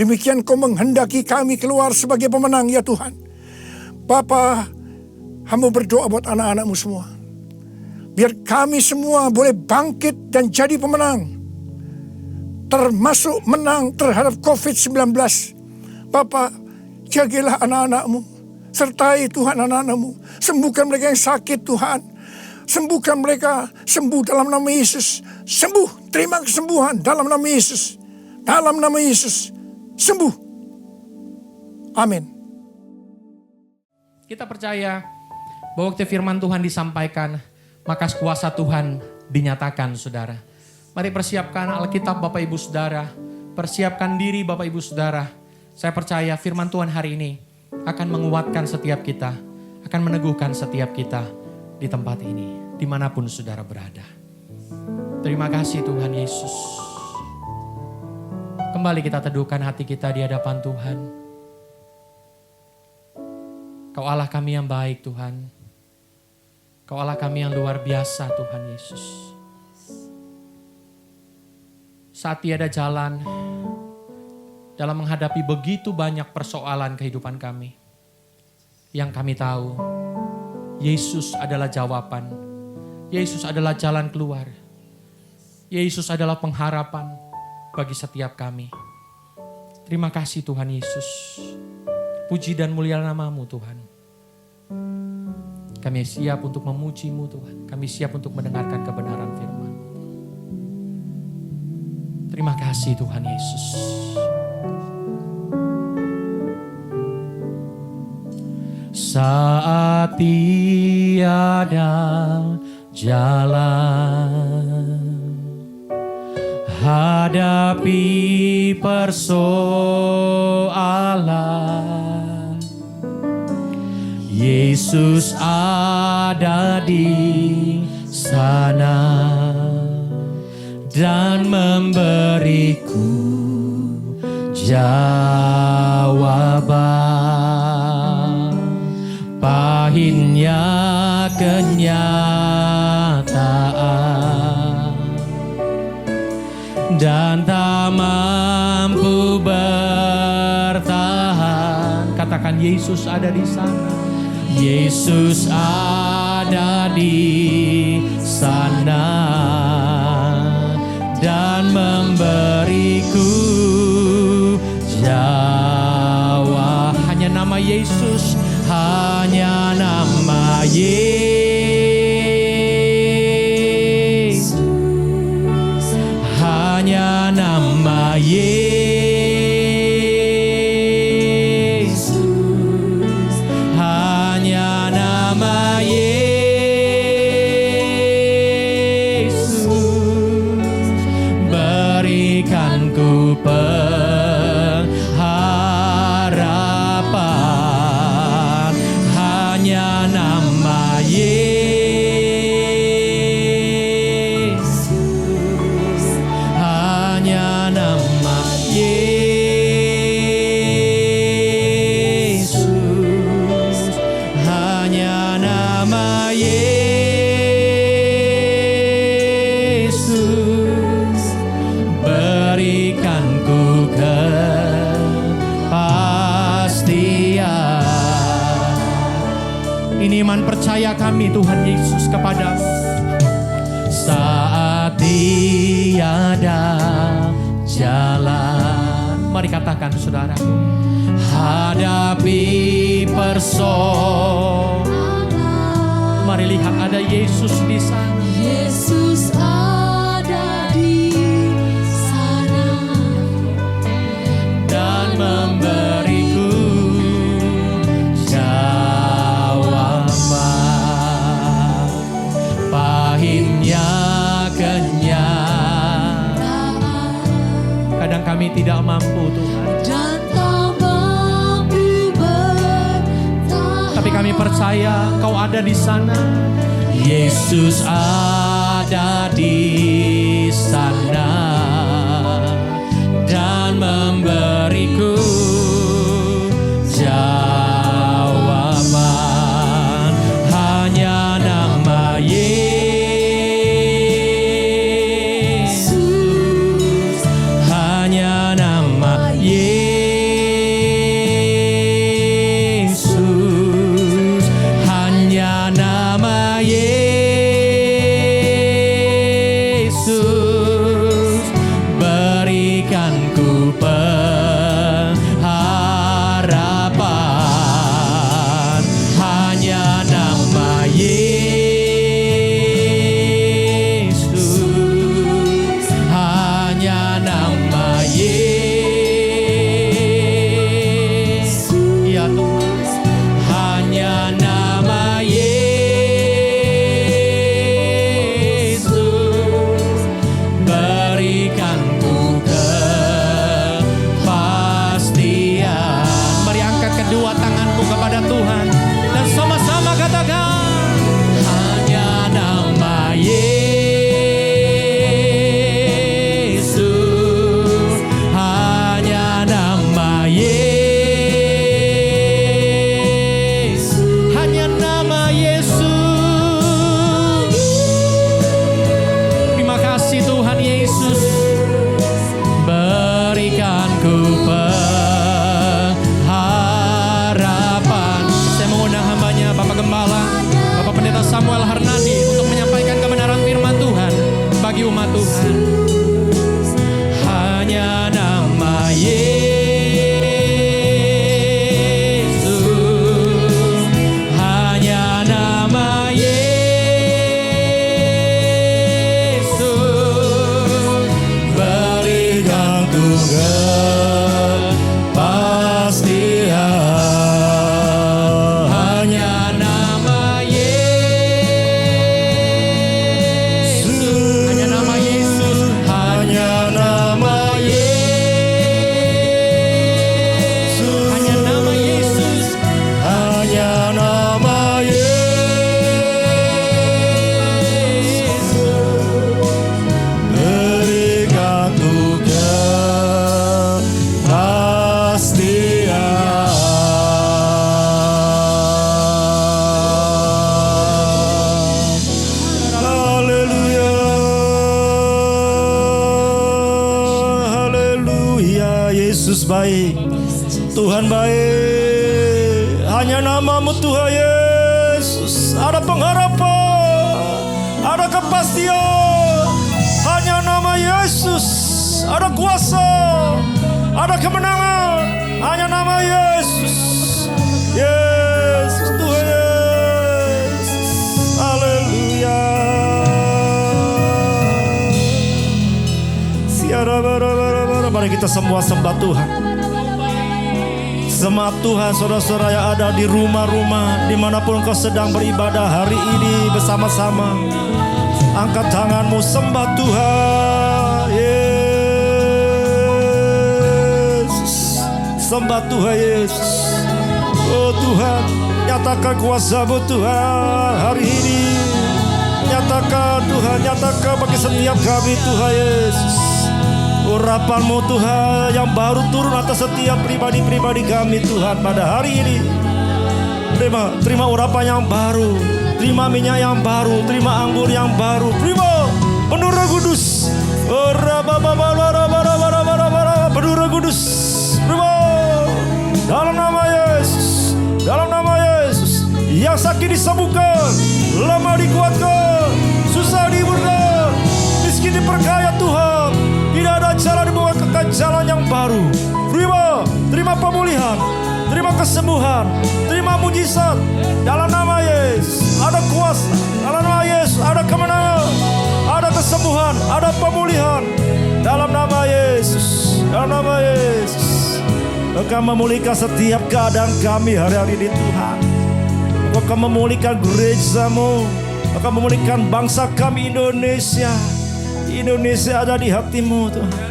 Demikian Kau menghendaki kami keluar sebagai pemenang ya Tuhan. Bapa, hamba berdoa buat anak-anak-Mu semua. Biar kami semua boleh bangkit dan jadi pemenang. Termasuk menang terhadap COVID-19. Bapa, jagalah anak-anak-Mu. Sertai Tuhan anak-anak-Mu. Sembuhkan mereka yang sakit Tuhan. Sembuhkan mereka, sembuh dalam nama Yesus. Sembuh, terima kesembuhan dalam nama Yesus. Dalam nama Yesus, sembuh. Amin. Kita percaya bahwa waktu firman Tuhan disampaikan, maka kuasa Tuhan dinyatakan, saudara. Mari persiapkan Alkitab Bapak Ibu Saudara. Persiapkan diri Bapak Ibu Saudara. Saya percaya firman Tuhan hari ini akan menguatkan setiap kita. Akan meneguhkan setiap kita di tempat ini, dimanapun saudara berada. Terima kasih Tuhan Yesus. Kembali kita teduhkan hati kita di hadapan Tuhan. Kau Allah kami yang baik Tuhan. Kau Allah kami yang luar biasa Tuhan Yesus. Saat tiada jalan dalam menghadapi begitu banyak persoalan kehidupan kami, yang kami tahu Yesus adalah jawaban. Yesus adalah jalan keluar. Yesus adalah pengharapan bagi setiap kami. Terima kasih Tuhan Yesus. Puji dan mulia nama-Mu Tuhan. Kami siap untuk memuji-Mu Tuhan. Kami siap untuk mendengarkan kebenaran firman. Terima kasih Tuhan Yesus. Saat tiada jalan, hadapi persoalan, Yesus ada di sana dan memberiku jawaban. Pahitnya kenyataan dan tak mampu bertahan. Katakan Yesus ada di sana. Yesus ada di sana dan memberiku jawab. Hanya nama Yesus. Hanya nama Yesus, hanya nama Yesus, hanya nama Yesus, berikan ku iman percaya kami Tuhan Yesus kepada-Mu. Saat tiada jalan, mari katakan saudara, hadapi persoalan. Mari lihat ada Yesus di sana. Yesus ada di sana dan memberiku kadang kami tidak mampu Tuhan, dan tak mampu bertahan. tapi kami percaya Kau ada di sana. Yesus ada di sana dan memberiku jawaban. Hanya nama Yesus, hanya nama Yesus, pengharapan, hanya nama Yesus, hanya nama Yesus. Ya Tuhan, hanya nama Yesus, berikan ku kepastian. Mari angkat kedua tanganmu kepada Tuhan dan sama-sama katakan, hanya nama Yesus, hanya nama Yesus, hanya nama Yesus. Terima kasih Tuhan Yesus, berikan ku pengharapan. Saya mengundang hambanya Bapak Gembala, Bapak Pendeta Samuel Harnadi untuk menyampaikan kebenaran firman Tuhan bagi umat Tuhan. Hanya nama Yesus, hanya nama Yesus, berikan ku kepastian. Hanya nama Yesus, hanya nama Yesus, hanya nama Yesus, hanya nama Yesus, hanya nama Yesus, berikan ku kepastian. Haleluya, haleluya. Yesus baik, Tuhan baik. Hanya namamu Tuhan Yesus, ada pengharapan, ada kepastian. Hanya nama Yesus, ada kuasa, ada kemenangan. Hanya nama Yesus, Yesus, Tuhan Yesus. Haleluya. Mari kita semua sembah Tuhan. Sembah Tuhan, saudara-saudara yang ada di rumah-rumah, dimanapun kau sedang beribadah hari ini bersama-sama. Angkat tanganmu, sembah Tuhan Yesus. Sembah Tuhan Yesus. Oh Tuhan, nyatakan kuasa-Mu Tuhan hari ini. Nyatakan Tuhan, nyatakan bagi setiap kami Tuhan Yesus. Urapan-Mu Tuhan yang baru turun atas setiap pribadi-pribadi kami Tuhan pada hari ini. Terima urapan yang baru, terima minyak yang baru, terima anggur yang baru, terima penuh Roh Kudus. Penuh Roh Kudus, terima dalam nama Yesus, dalam nama Yesus. Yang sakit disembuhkan, lemah dikuatkan, susah dihiburkan, miskin diperkaya Tuhan. Tidak ada jalan dibawa ke jalan yang baru. Terima pemulihan, terima kesembuhan, terima mujizat dalam nama Yesus. Ada kuasa dalam nama Yesus, ada kemenangan, ada kesembuhan, ada pemulihan dalam nama Yesus, dalam nama Yesus. Engkau memulihkan setiap keadaan kami hari-hari ini Tuhan. Engkau akan memulihkan gereja-Mu, Engkau memulihkan bangsa kami Indonesia. Indonesia ada di hati-Mu Tuhan.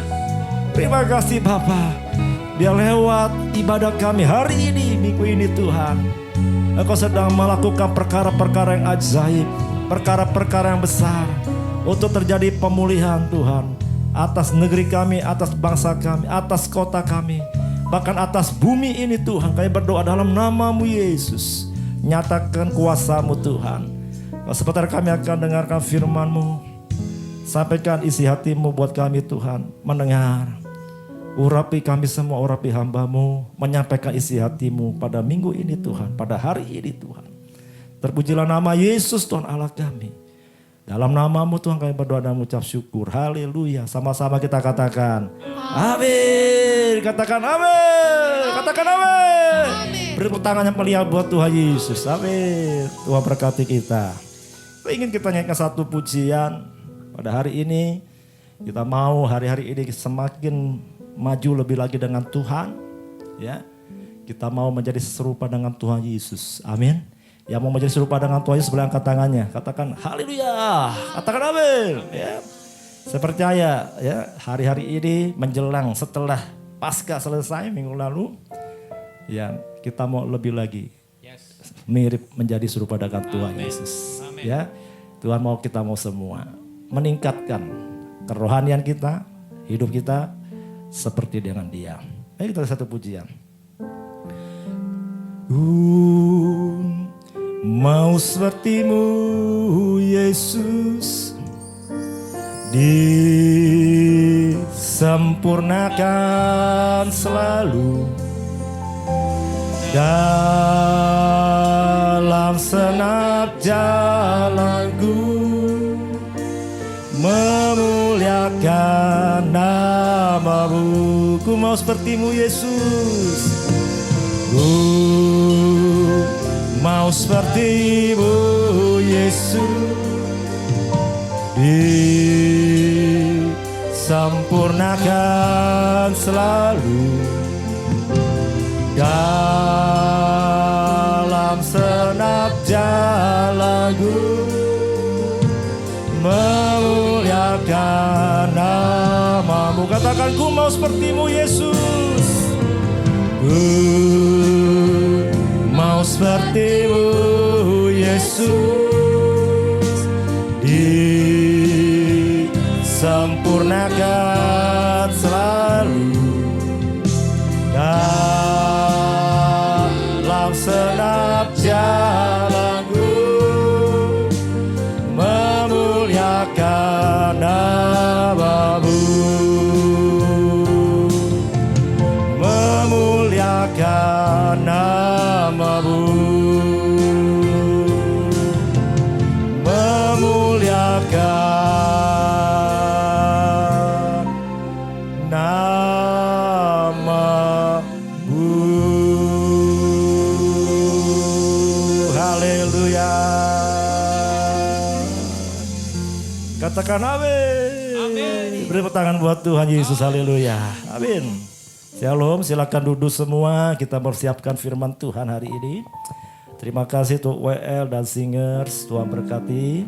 Terima kasih Bapa. Biar lewat ibadah kami hari ini, minggu ini Tuhan, Engkau sedang melakukan perkara-perkara yang ajaib, perkara-perkara yang besar untuk terjadi pemulihan Tuhan atas negeri kami, atas bangsa kami, atas kota kami, bahkan atas bumi ini Tuhan. Kami berdoa dalam nama-Mu Yesus. Nyatakan kuasa-Mu Tuhan. Sebentar kami akan dengarkan firman-Mu. Sampaikan isi hati-Mu buat kami Tuhan, mendengar. Urapi kami semua, urapi hamba-Mu, menyampaikan isi hati-Mu pada minggu ini Tuhan, pada hari ini Tuhan. Terpujilah nama Yesus Tuhan Allah kami. Dalam nama-Mu Tuhan kami berdoa dan mengucap syukur. Haleluya. Sama-sama kita katakan amin. Katakan amin. Katakan amin. Beri tepuk tangan yang meriah buat Tuhan Yesus. Amin. Tuhan berkati kita. Saya ingin kita nyanyikan satu pujian pada hari ini. Kita mau hari-hari ini semakin maju lebih lagi dengan Tuhan. Ya, kita mau menjadi serupa dengan Tuhan Yesus. Amin. Yang mau menjadi serupa dengan Tuhan Yesus, boleh angkat tangannya. Katakan haleluya. Katakan amin. Ya. Saya percaya ya, hari-hari ini menjelang setelah Paskah selesai minggu lalu, ya kita mau lebih lagi mirip menjadi serupa dengan Tuhan Yesus. Ya, Tuhan mau kita mau semua meningkatkan kerohanian kita, hidup kita seperti dengan Dia. Ayo kita satu pujian. Mau sepertimu Yesus, disempurnakan selalu dalam senap jalanku, memuliakan nama-Mu. Ku mau sepertimu Yesus, ku mau sepertimu Yesus, disempurnakan selalu dalam senap jalanku, memuliakan nama-Mu. Katakan ku mau sepertimu Yesus, ku mau sepertimu Yesus, disempurnakan selalu dalam senap jalanku, memuliakan nama-Mu, memuliakan nama-Mu, memuliakan katakan amin. Amin. Beri tepuk tangan buat Tuhan Yesus. Haleluya. Amin. Shalom, silakan duduk semua. Kita bersiapkan firman Tuhan hari ini. Terima kasih untuk WL dan singers. Tuhan berkati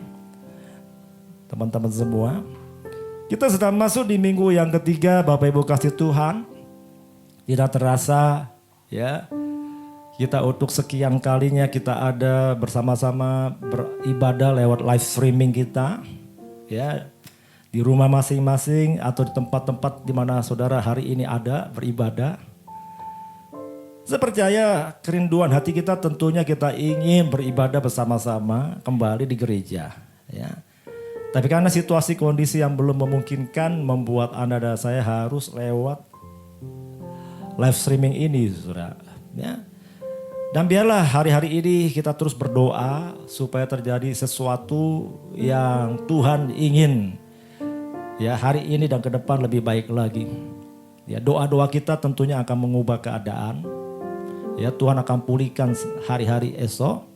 teman-teman semua. Kita sedang masuk di minggu yang ketiga, Bapak Ibu kasih Tuhan. Tidak terasa ya, kita untuk sekian kalinya kita ada bersama-sama beribadah lewat live streaming kita. Ya, di rumah masing-masing atau di tempat-tempat di mana saudara hari ini ada beribadah. Saya percaya kerinduan hati kita tentunya kita ingin beribadah bersama-sama kembali di gereja. Ya. Tapi karena situasi kondisi yang belum memungkinkan membuat Anda dan saya harus lewat live streaming ini, saudara. Ya. Dan biarlah hari-hari ini kita terus berdoa supaya terjadi sesuatu yang Tuhan ingin ya hari ini dan ke depan lebih baik lagi. Ya, doa-doa kita tentunya akan mengubah keadaan. Ya, Tuhan akan pulihkan hari-hari esok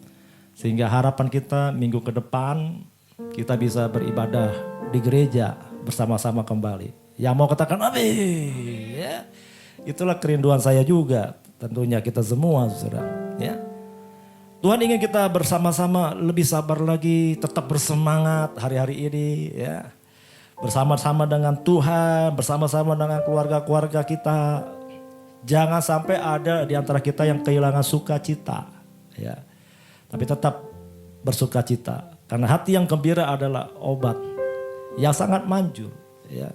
sehingga harapan kita minggu ke depan kita bisa beribadah di gereja bersama-sama kembali. Yang mau katakan amin. Ya. Itulah kerinduan saya juga, tentunya kita semua, saudara. Ya, Tuhan ingin kita bersama-sama lebih sabar lagi, tetap bersemangat hari-hari ini, ya, bersama-sama dengan Tuhan, bersama-sama dengan keluarga-keluarga kita. Jangan sampai ada di antara kita yang kehilangan sukacita, ya, tapi tetap bersukacita, karena hati yang gembira adalah obat yang sangat manjur, ya,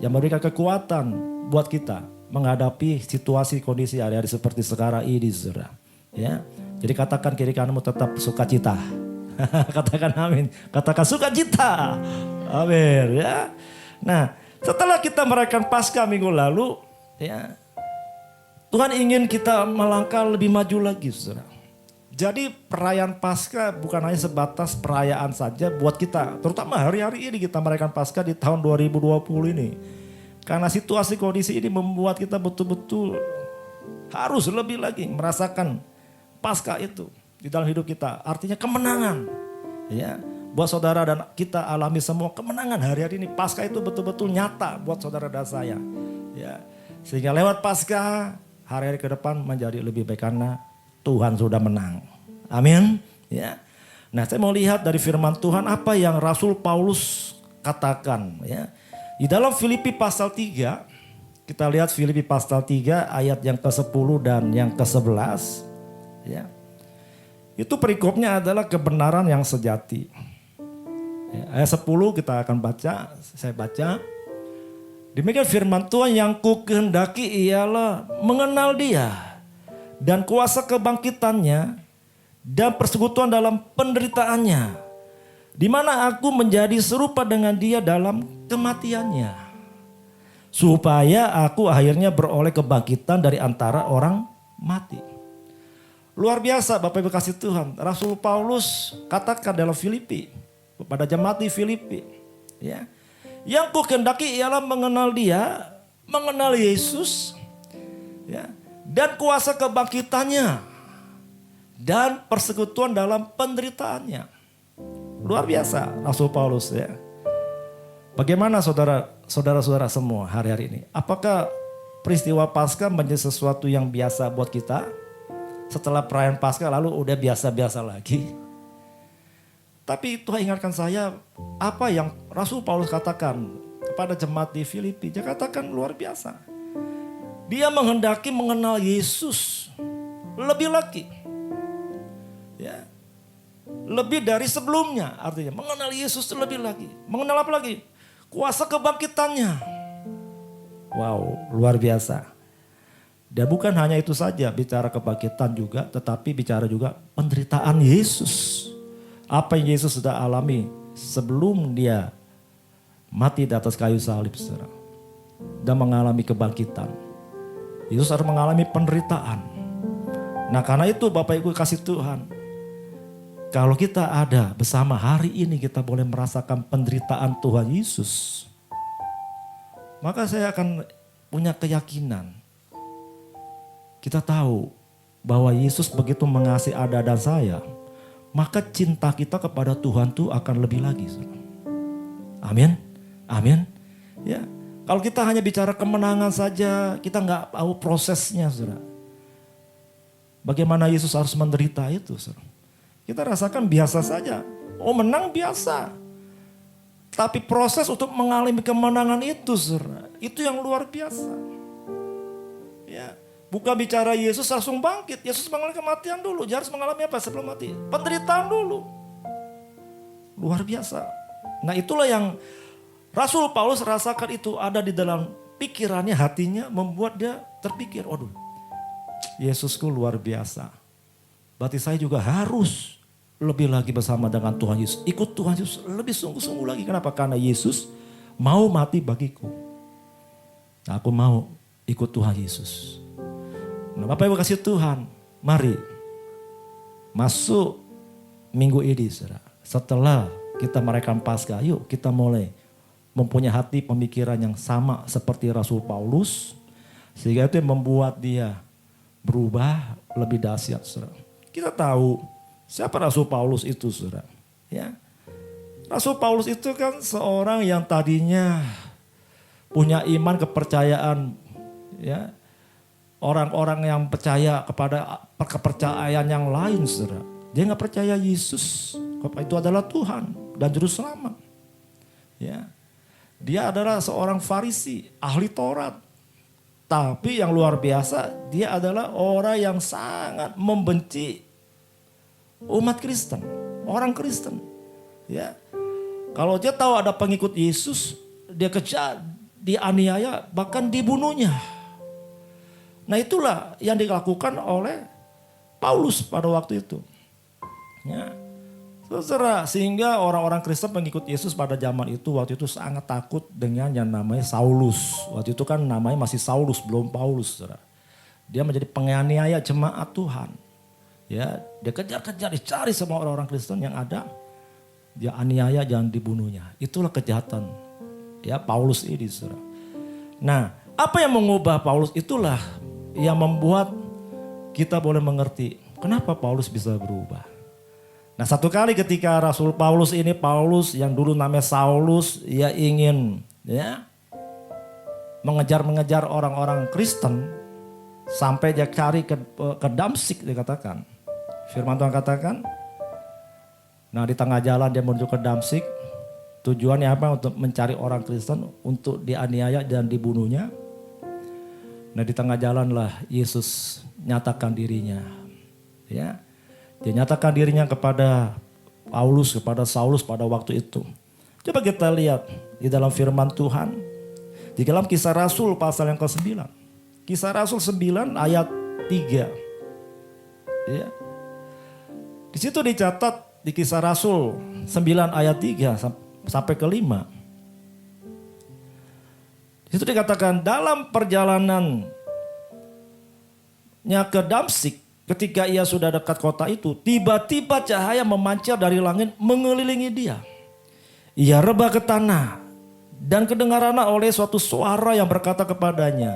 yang memberikan kekuatan buat kita menghadapi situasi kondisi hari-hari seperti sekarang ini, saudara. Ya, jadi katakan kiri kananmu tetap sukacita. Katakan amin. Katakan sukacita. Amin. Ya. Nah, setelah kita merayakan Paskah minggu lalu, ya, Tuhan ingin kita melangkah lebih maju lagi, saudara. Jadi perayaan Paskah bukan hanya sebatas perayaan saja buat kita, terutama hari-hari ini kita merayakan Paskah di tahun 2020 ini. Karena situasi kondisi ini membuat kita betul-betul harus lebih lagi merasakan Paskah itu di dalam hidup kita. Artinya kemenangan. Ya, buat saudara dan kita alami semua kemenangan hari-hari ini. Paskah itu betul-betul nyata buat saudara dan saya. Ya, sehingga lewat Paskah hari-hari ke depan menjadi lebih baik karena Tuhan sudah menang. Amin. Ya. Nah, saya mau lihat dari firman Tuhan apa yang Rasul Paulus katakan. Ya. Di dalam Filipi pasal 3, kita lihat Filipi pasal 3 ayat yang ke-10 dan yang ke-11. Ya. Itu perikopnya adalah kebenaran yang sejati. Ya, ayat 10 kita akan baca, saya baca. Demikian firman Tuhan, yang ku kehendaki ialah mengenal Dia dan kuasa kebangkitannya dan persekutuan dalam penderitaannya, di mana aku menjadi serupa dengan Dia dalam kematiannya, supaya aku akhirnya beroleh kebangkitan dari antara orang mati. Luar biasa Bapak Ibu kasih Tuhan. Rasul Paulus katakan dalam Filipi, kepada jemaat di Filipi, ya, yang ku kehendaki ialah mengenal Dia, mengenal Yesus, ya, dan kuasa kebangkitannya dan persekutuan dalam penderitaannya. Luar biasa Rasul Paulus, ya. Bagaimana saudara-saudara semua hari-hari ini? Apakah peristiwa Paskah menjadi sesuatu yang biasa buat kita? Setelah perayaan Paskah lalu udah biasa-biasa lagi. Tapi Tuhan ingatkan saya apa yang Rasul Paulus katakan kepada jemaat di Filipi. Dia katakan luar biasa. Dia menghendaki mengenal Yesus lebih lagi. Ya. Lebih dari sebelumnya, artinya mengenal Yesus lebih lagi. Mengenal apa lagi? Kuasa kebangkitannya. Wow, luar biasa. Dan bukan hanya itu saja, bicara kebangkitan juga, tetapi bicara juga penderitaan Yesus. Apa yang Yesus sudah alami sebelum Dia mati di atas kayu salib, saudara. Dan mengalami kebangkitan. Yesus harus mengalami penderitaan. Nah, karena itu Bapak Ibu kasih Tuhan, kalau kita ada bersama hari ini, kita boleh merasakan penderitaan Tuhan Yesus. Maka saya akan punya keyakinan. Kita tahu bahwa Yesus begitu mengasihi Anda dan saya, maka cinta kita kepada Tuhan itu akan lebih lagi. Amin, amin. Ya, kalau kita hanya bicara kemenangan saja, kita nggak tahu prosesnya, saudara. Bagaimana Yesus harus menderita itu, saudara. Kita rasakan biasa saja. Oh, menang biasa. Tapi proses untuk mengalami kemenangan itu, saudara, itu yang luar biasa. Ya. Bukan bicara Yesus langsung bangkit. Yesus mengalami kematian dulu. Dia harus mengalami apa sebelum mati? Penderitaan dulu. Luar biasa. Nah, itulah yang Rasul Paulus rasakan, itu ada di dalam pikirannya, hatinya, membuat dia terpikir, waduh, Yesusku luar biasa. Berarti saya juga harus lebih lagi bersama dengan Tuhan Yesus. Ikut Tuhan Yesus lebih sungguh-sungguh lagi. Kenapa? Karena Yesus mau mati bagiku. Nah, aku mau ikut Tuhan Yesus. Nah, Bapak Ibu kasih Tuhan, mari masuk minggu ini, saudara. Setelah kita merayakan Paskah, yuk kita mulai mempunyai hati pemikiran yang sama seperti Rasul Paulus. Sehingga itu yang membuat dia berubah lebih dahsyat, saudara. Kita tahu siapa Rasul Paulus itu, saudara. Ya. Rasul Paulus itu kan seorang yang tadinya punya iman, kepercayaan, ya. Orang-orang yang percaya kepada kepercayaan yang lain, saudara. Dia nggak percaya Yesus itu adalah Tuhan dan Juru Selamat. Ya, dia adalah seorang Farisi, ahli Taurat. Tapi yang luar biasa, dia adalah orang yang sangat membenci umat Kristen, orang Kristen. Ya, kalau dia tahu ada pengikut Yesus, dia kejar, dianiaya, bahkan dibunuhnya. Nah, itulah yang dilakukan oleh Paulus pada waktu itu. Ya. Saudara, sehingga orang-orang Kristen pengikut Yesus pada zaman itu, waktu itu sangat takut dengan yang namanya Saulus. Waktu itu kan namanya masih Saulus, belum Paulus, saudara. Dia menjadi penganiaya jemaat Tuhan. Ya, dia kejar-kejar, dicari semua orang-orang Kristen yang ada. Dia aniaya, jangan dibunuhnya. Itulah kejahatan ya Paulus ini, saudara. Nah, apa yang mengubah Paulus itulah yang membuat kita boleh mengerti kenapa Paulus bisa berubah. Nah, satu kali ketika Rasul Paulus ini, Paulus yang dulu namanya Saulus, ia ingin mengejar orang-orang Kristen sampai dia cari ke Damsyik dikatakan. Firman Tuhan katakan, nah di tengah jalan dia menuju ke Damsyik. Tujuannya apa? Untuk mencari orang Kristen untuk dianiaya dan dibunuhnya. Nah di tengah jalanlah Yesus nyatakan dirinya. Ya, dia nyatakan dirinya kepada Paulus, kepada Saulus pada waktu itu. Coba kita lihat di dalam firman Tuhan. Di dalam Kisah Rasul pasal yang ke-9. Kisah Rasul 9 ayat 3. Ya. Di situ dicatat di Kisah Rasul 9 ayat 3 sampai ke 5. Di situ dikatakan dalam perjalanannya ke Damsyik, ketika ia sudah dekat kota itu, tiba-tiba cahaya memancar dari langit mengelilingi dia. Ia rebah ke tanah dan kedengarannya oleh suatu suara yang berkata kepadanya,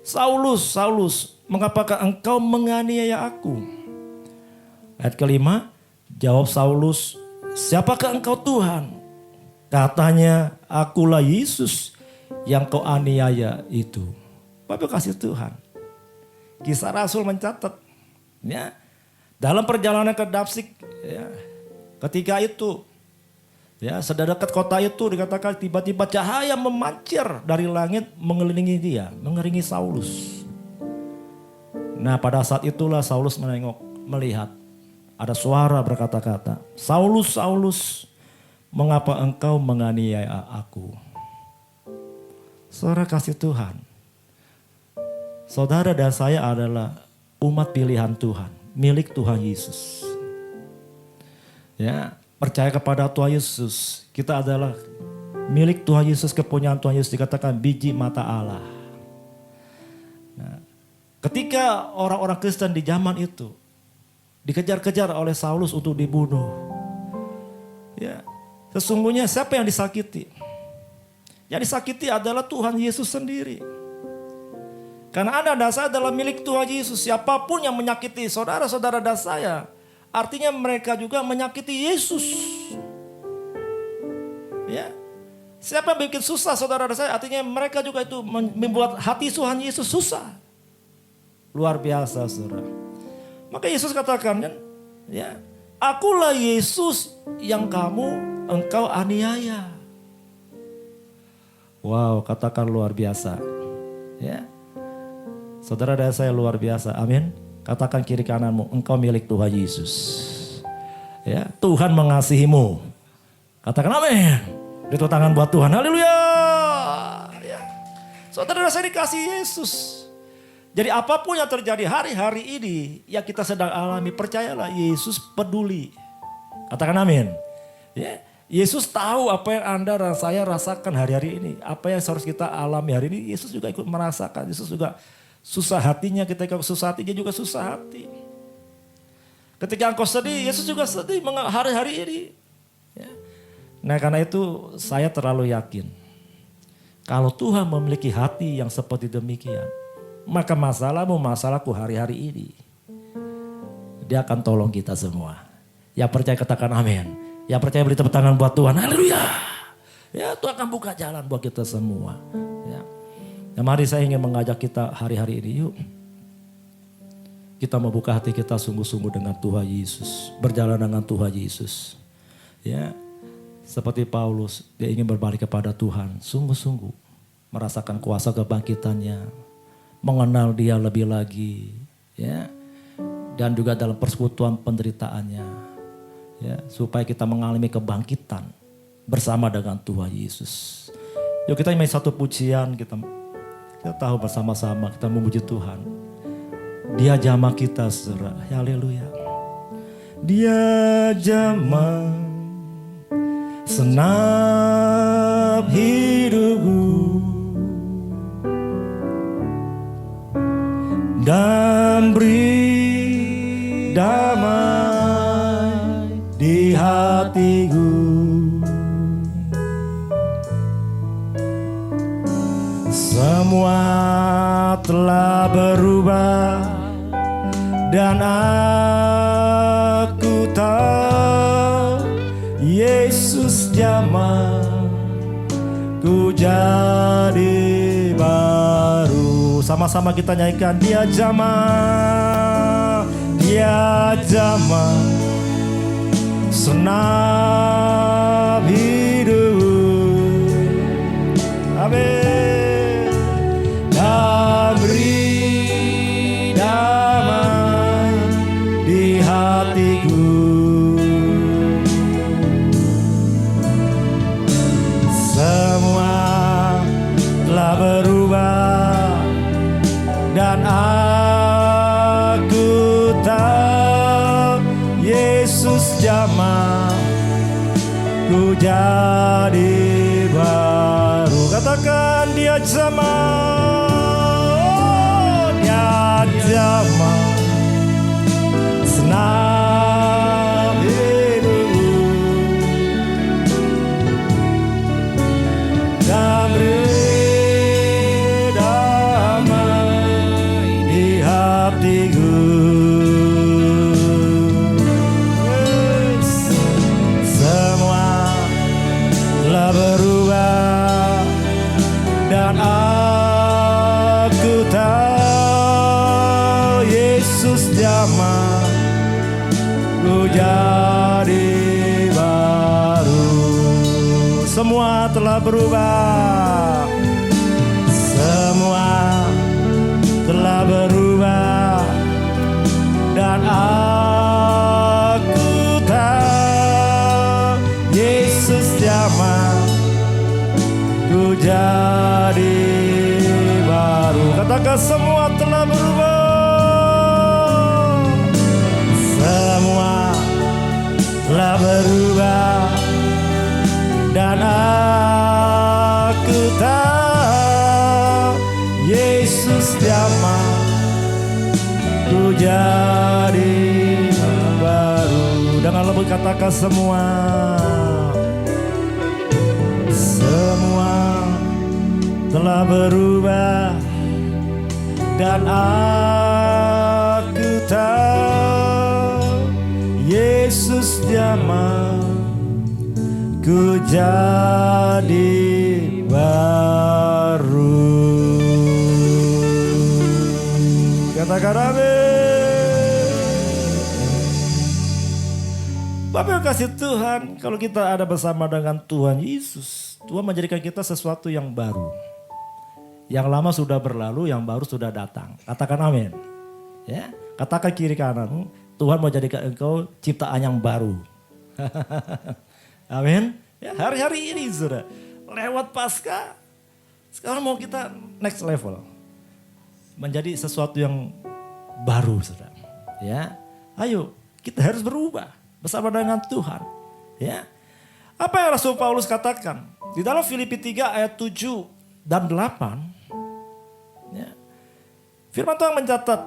Saulus, Saulus, mengapakah engkau menganiaya aku? Ayat kelima, jawab Saulus, siapakah engkau Tuhan? Katanya, akulah Yesus yang kau aniaya itu. Bapak kasih Tuhan. Kisah Rasul mencatat, ya, dalam perjalanan ke Damsyik, ya, ketika itu, ya, sudah dekat kota itu dikatakan tiba-tiba cahaya memancar dari langit mengelilingi dia, mengelilingi Saulus. Nah pada saat itulah Saulus melihat ada suara berkata-kata, Saulus, Saulus, mengapa engkau menganiaya aku? Saudara kasih Tuhan, saudara dan saya adalah umat pilihan Tuhan, milik Tuhan Yesus. Ya, percaya kepada Tuhan Yesus, kita adalah milik Tuhan Yesus, kepunyaan Tuhan Yesus, dikatakan biji mata Allah. Nah, ketika orang-orang Kristen di zaman itu dikejar-kejar oleh Saulus untuk dibunuh, ya, sesungguhnya siapa yang disakiti? Yang disakiti adalah Tuhan Yesus sendiri. Karena Anda dan saya adalah milik Tuhan Yesus. Siapapun yang menyakiti saudara-saudara dan saya, artinya mereka juga menyakiti Yesus. Ya. Siapa yang bikin susah saudara dan saya, artinya mereka juga itu membuat hati Tuhan Yesus susah. Luar biasa, saudara. Maka Yesus katakan kan, ya, akulah Yesus yang engkau aniaya. Wow, katakan luar biasa. Ya. Saudara dan saya luar biasa, amin. Katakan kiri kananmu, engkau milik Tuhan Yesus. Ya, Tuhan mengasihimu. Katakan amin. Beri tangan buat Tuhan, haleluya. Ya. Saudara dan saya dikasih Yesus. Jadi apapun yang terjadi hari-hari ini yang kita sedang alami, percayalah Yesus peduli. Katakan amin. Ya, Yesus tahu apa yang Anda dan saya rasakan hari-hari ini. Apa yang harus kita alami hari ini, Yesus juga ikut merasakan. Yesus juga susah hatinya, ketika susah hati, dia juga susah hati. Ketika engkau sedih, Yesus juga sedih hari-hari ini. Ya. Nah karena itu saya terlalu yakin. Kalau Tuhan memiliki hati yang seperti demikian, maka masalahku hari-hari ini, dia akan tolong kita semua. Yang percaya katakan amin. Yang percaya beri tepuk tangan buat Tuhan. Haleluya. Ya, Tuhan akan buka jalan buat kita semua. Ya. Nah, mari saya ingin mengajak kita hari-hari ini, yuk. Kita membuka hati kita sungguh-sungguh dengan Tuhan Yesus. Berjalan dengan Tuhan Yesus. Ya. Seperti Paulus, dia ingin berbalik kepada Tuhan. Sungguh-sungguh merasakan kuasa kebangkitannya. Mengenal dia lebih lagi, ya, dan juga dalam persekutuan penderitaannya, ya, supaya kita mengalami kebangkitan bersama dengan Tuhan Yesus. Yuk kita main satu pujian, kita tahu bersama-sama kita memuji Tuhan. Dia jamah kita, saudara, haleluya. Dia jamah senap hidupku. Dan beri damai di hatiku. Semua telah berubah dan aku tahu Yesus jamah ku jadi baru. Sama-sama kita nyanyikan, dia jamah senang hidup. Amin. Dan beri damai di hatiku. Semua telah berubah dan aku tahu Yesus jamah ku jadi baru. Katakan dia jamah, dia jamah senang hidup dan beri damai di hatiku. Semua telah berubah dan aku tahu Yesus jamah ku jadi baru. Semua telah berubah, semua telah berubah dan aku tahu Yesus jamah ku jadi baru. Katakan semua telah berubah, semua telah berubah dan aku tahu Yesus jamah ku jadi baru. Dengan lembut katakan semua telah berubah dan aku tahu Yesus jamah ku jadi baru. Katakan amin. Bapak yang kasih Tuhan, kalau kita ada bersama dengan Tuhan Yesus, Tuhan menjadikan kita sesuatu yang baru. Yang lama sudah berlalu, yang baru sudah datang. Katakan amin. Ya, katakan kiri kananmu, Tuhan mau jadikan engkau ciptaan yang baru. Amin. Ya, hari-hari ini sudah lewat Paskah, sekarang mau kita next level, menjadi sesuatu yang baru, saudara. Ya, ayo kita harus berubah bersama dengan Tuhan. Ya, apa yang Rasul Paulus katakan di dalam Filipi 3 ayat 7 dan 8. Ya. Firman Tuhan mencatat,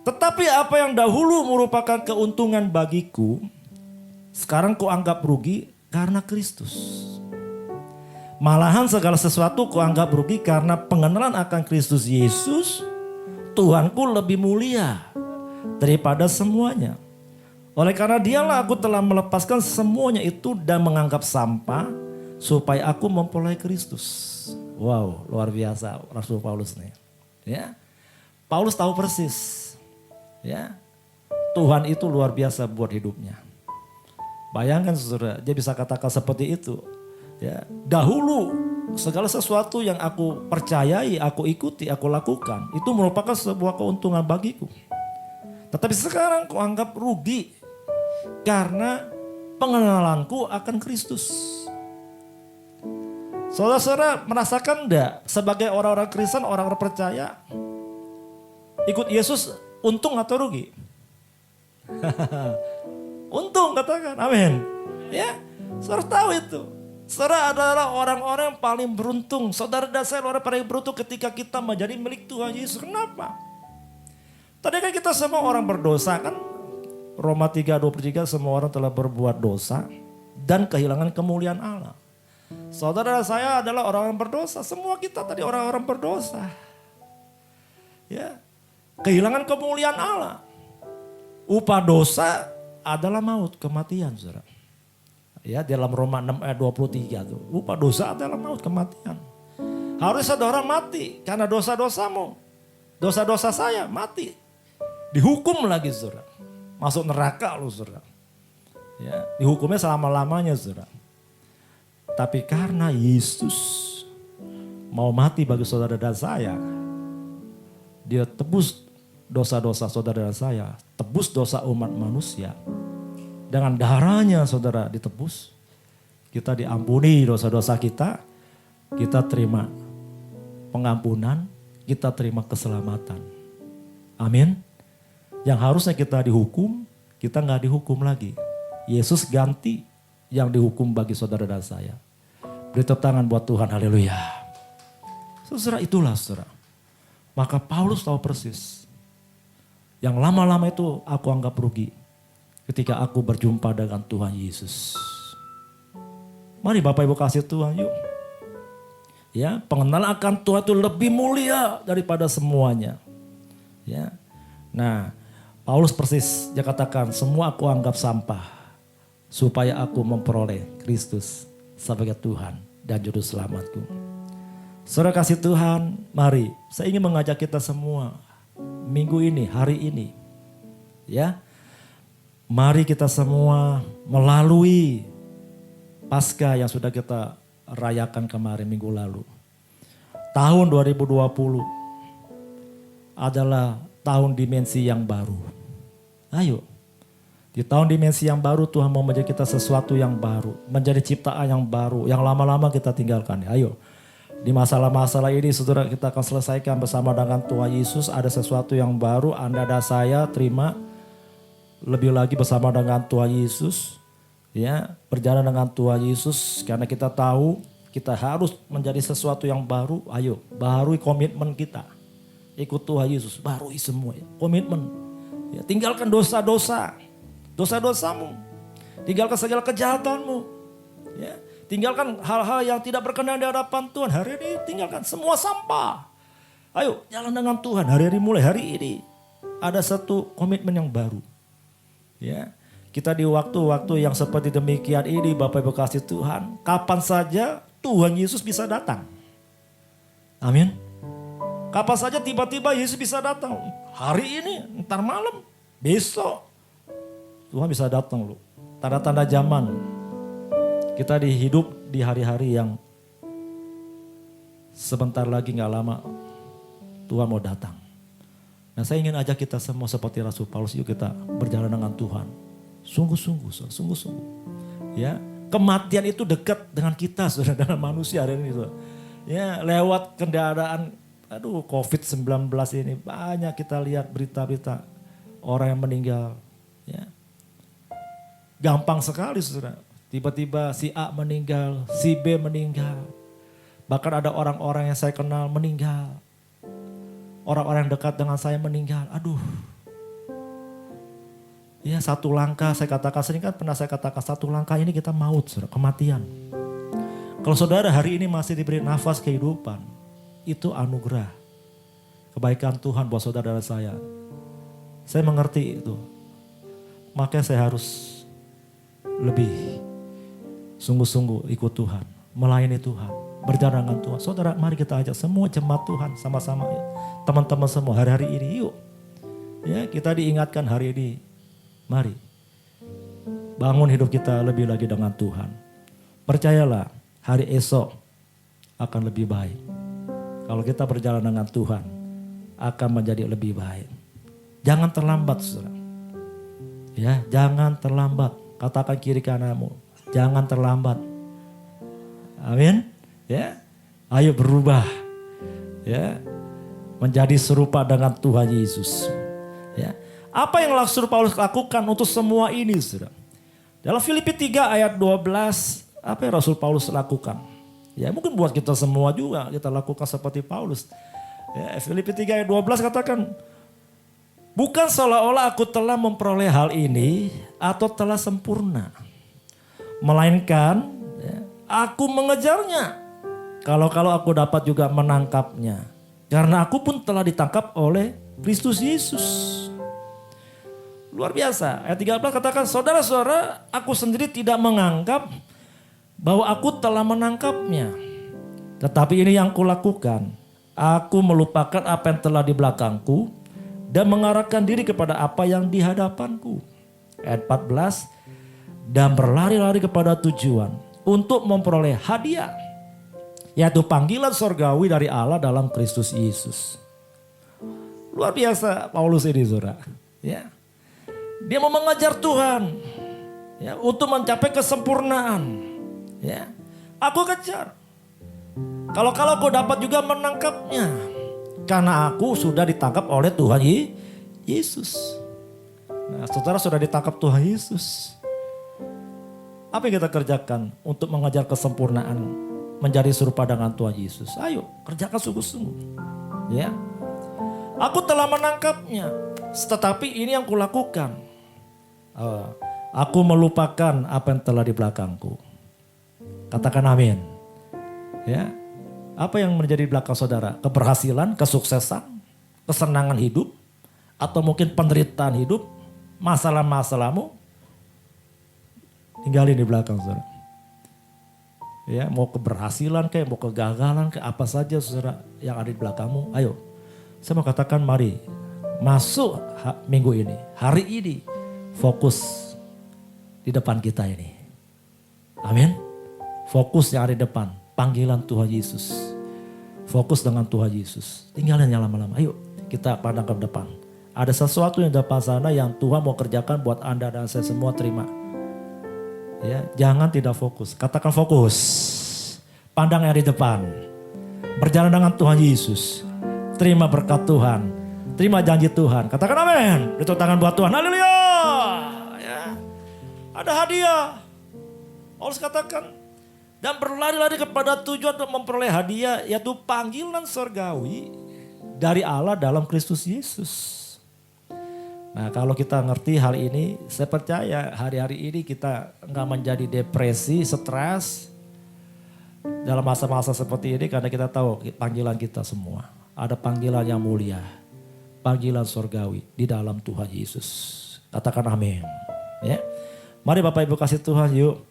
tetapi apa yang dahulu merupakan keuntungan bagiku, sekarang kuanggap rugi karena Kristus. Malahan segala sesuatu kuanggap rugi karena pengenalan akan Kristus Yesus, Tuhanku lebih mulia daripada semuanya. Oleh karena dialah aku telah melepaskan semuanya itu dan menganggap sampah supaya aku memperoleh Kristus. Wow, luar biasa Rasul Paulus nih. Ya, Paulus tahu persis. Ya, Tuhan itu luar biasa buat hidupnya. Bayangkan saudara, dia bisa katakan seperti itu. Ya, dahulu segala sesuatu yang aku percayai, aku ikuti, aku lakukan, itu merupakan sebuah keuntungan bagiku. Tetapi sekarang aku anggap rugi karena pengenalanku akan Kristus. Saudara-saudara merasakan enggak sebagai orang-orang Kristen, orang-orang percaya, ikut Yesus untung atau rugi? Untung, katakan amin. Ya, saudara tahu itu. Saudara adalah orang-orang yang paling beruntung. Saudara dan saya orang paling beruntung ketika kita menjadi milik Tuhan Yesus. Kenapa? Tadi kan kita semua orang berdosa kan. Roma 3:23 semua orang telah berbuat dosa dan kehilangan kemuliaan Allah. Saudara saya adalah orang-orang berdosa. Semua kita tadi orang-orang berdosa. Ya, kehilangan kemuliaan Allah. Upah dosa adalah maut, kematian, saudara. Ya, dalam Roma 6 ayat 23 tuh. Upah dosa adalah maut, kematian. Harus saudara mati karena dosa-dosamu. Dosa-dosa saya mati. Dihukum lagi, saudara. Masuk neraka lu, saudara. Ya, dihukumnya selama-lamanya, saudara. Tapi karena Yesus mau mati bagi saudara dan saya, dia tebus dosa-dosa saudara dan saya, tebus dosa umat manusia. Dengan darahnya saudara ditebus, kita diampuni dosa-dosa kita terima pengampunan, kita terima keselamatan. Amin. Yang harusnya kita dihukum, kita nggak dihukum lagi. Yesus ganti yang dihukum bagi saudara dan saya. Beri tepuk tangan buat Tuhan, haleluya. Saudara, itulah saudara. Maka Paulus tahu persis. Yang lama-lama itu aku anggap rugi ketika aku berjumpa dengan Tuhan Yesus. Mari Bapak Ibu kasih Tuhan yuk. Ya, pengenalan akan Tuhan itu lebih mulia daripada semuanya. Ya. Nah, Paulus persis dia katakan, semua aku anggap sampah supaya aku memperoleh Kristus sebagai Tuhan dan juru selamatku. Saudara kasih Tuhan, mari saya ingin mengajak kita semua minggu ini, hari ini. Ya, mari kita semua melalui Paskah yang sudah kita rayakan kemarin minggu lalu. Tahun 2020 adalah tahun dimensi yang baru. Ayo, di tahun dimensi yang baru Tuhan mau menjadi kita sesuatu yang baru. Menjadi ciptaan yang baru, yang lama-lama kita tinggalkan. Ayo, di masalah-masalah ini saudara kita akan selesaikan bersama dengan Tuhan Yesus. Ada sesuatu yang baru, Anda dan saya terima. Lebih lagi bersama dengan Tuhan Yesus. Ya, berjalan dengan Tuhan Yesus karena kita tahu kita harus menjadi sesuatu yang baru. Ayo, baharui komitmen kita. Ikut Tuhan Yesus, baharui semua ya. Komitmen. Ya, tinggalkan dosa-dosa. Dosa-dosamu. Tinggalkan segala kejahatanmu. Ya, tinggalkan hal-hal yang tidak berkenan di hadapan Tuhan. Hari ini tinggalkan semua sampah. Ayo, jalan dengan Tuhan. Hari ini mulai hari ini ada satu komitmen yang baru. Ya, kita di waktu-waktu yang seperti demikian ini Bapak Ibu kasih Tuhan, kapan saja Tuhan Yesus bisa datang. Amin. Kapan saja tiba-tiba Yesus bisa datang. Hari ini, ntar malam, besok. Tuhan bisa datang loh. Tanda-tanda zaman. Kita hidup di hari-hari yang sebentar lagi gak lama Tuhan mau datang. Nah, saya ingin ajak kita semua seperti Rasul Paulus, yuk kita berjalan dengan Tuhan. Sungguh-sungguh. Ya, kematian itu dekat dengan kita, saudara, dengan manusia hari ini. Saudara. Ya, lewat kendaraan, COVID-19 ini banyak kita lihat berita-berita orang yang meninggal. Ya, gampang sekali, saudara. Tiba-tiba si A meninggal, si B meninggal. Bahkan ada orang-orang yang saya kenal meninggal. Orang-orang yang dekat dengan saya meninggal. Aduh. Ya, satu langkah saya katakan, sering kan pernah saya katakan, satu langkah ini kita maut, saudara, kematian. Kalau saudara hari ini masih diberi nafas kehidupan, itu anugerah. Kebaikan Tuhan buat saudara dan saya. Saya mengerti itu. Makanya saya harus lebih sungguh-sungguh ikut Tuhan, melayani Tuhan, berjalan dengan Tuhan. Saudara, mari kita ajak semua jemaat Tuhan sama-sama ya. Teman-teman semua hari-hari ini yuk. Ya, kita diingatkan hari ini. Mari bangun hidup kita lebih lagi dengan Tuhan. Percayalah, hari esok akan lebih baik. Kalau kita berjalan dengan Tuhan, akan menjadi lebih baik. Jangan terlambat, saudara. Ya, jangan terlambat. Katakan kiri kananmu, jangan terlambat. Amin. Ya, ayo berubah. Ya, menjadi serupa dengan Tuhan Yesus. Ya. Apa yang Rasul Paulus lakukan untuk semua ini, saudara? Dalam Filipi 3 ayat 12, apa yang Rasul Paulus lakukan? Ya, mungkin buat kita semua juga kita lakukan seperti Paulus. Ya, Filipi 3 ayat 12 katakan, bukan seolah-olah aku telah memperoleh hal ini atau telah sempurna. Melainkan, ya, aku mengejarnya. Kalau aku dapat juga menangkapnya. Karena aku pun telah ditangkap oleh Kristus Yesus. Luar biasa. Ayat 13 katakan, saudara-saudara, aku sendiri tidak menganggap bahwa aku telah menangkapnya. Tetapi ini yang kulakukan. Aku melupakan apa yang telah di belakangku dan mengarahkan diri kepada apa yang di hadapanku. Ayat 14, dan berlari-lari kepada tujuan untuk memperoleh hadiah, yaitu panggilan sorgawi dari Allah dalam Kristus Yesus. Luar biasa Paulus ini, saudara. Ya. Dia mau mengejar Tuhan, ya, untuk mencapai kesempurnaan. Ya. Aku kejar. Kalau aku dapat juga menangkapnya. Karena aku sudah ditangkap oleh Tuhan Yesus. Nah, saudara sudah ditangkap Tuhan Yesus. Apa yang kita kerjakan untuk mengejar kesempurnaan, menjadi serupa dengan Tuhan Yesus? Ayo, kerjakan sungguh-sungguh. Ya. Aku telah menangkapnya, tetapi ini yang kulakukan. Aku melupakan apa yang telah di belakangku. Katakan amin. Ya. Apa yang menjadi di belakang saudara? Keberhasilan, kesuksesan, kesenangan hidup, atau mungkin penderitaan hidup, masalah-masalahmu, tinggalin di belakang, saudara. Ya, mau keberhasilan kayak, mau kegagalan kayak, apa saja saudara yang ada di belakangmu, ayo. Saya mau katakan mari masuk minggu ini, hari ini, fokus di depan kita ini. Amin. Fokus yang ada di depan, panggilan Tuhan Yesus. Fokus dengan Tuhan Yesus. Tinggalin yang lama-lama, ayo kita pandang ke depan. Ada sesuatu yang di depan sana yang Tuhan mau kerjakan buat Anda dan saya semua, terima. Ya, jangan tidak fokus. Katakan fokus. Pandang yang di depan. Berjalan dengan Tuhan Yesus. Terima berkat Tuhan. Terima janji Tuhan. Katakan amin. Itu tangan buat Tuhan. Haleluya. Ya. Ada hadiah. Paulus katakan. Dan berlari-lari kepada tujuan untuk memperoleh hadiah. Yaitu panggilan surgawi dari Allah dalam Kristus Yesus. Nah, kalau kita ngerti hal ini, saya percaya hari-hari ini kita nggak menjadi depresi, stres dalam masa-masa seperti ini, karena kita tahu panggilan kita semua. Ada panggilan yang mulia, panggilan surgawi di dalam Tuhan Yesus. Katakan amin. Ya, mari Bapak Ibu kasih Tuhan, yuk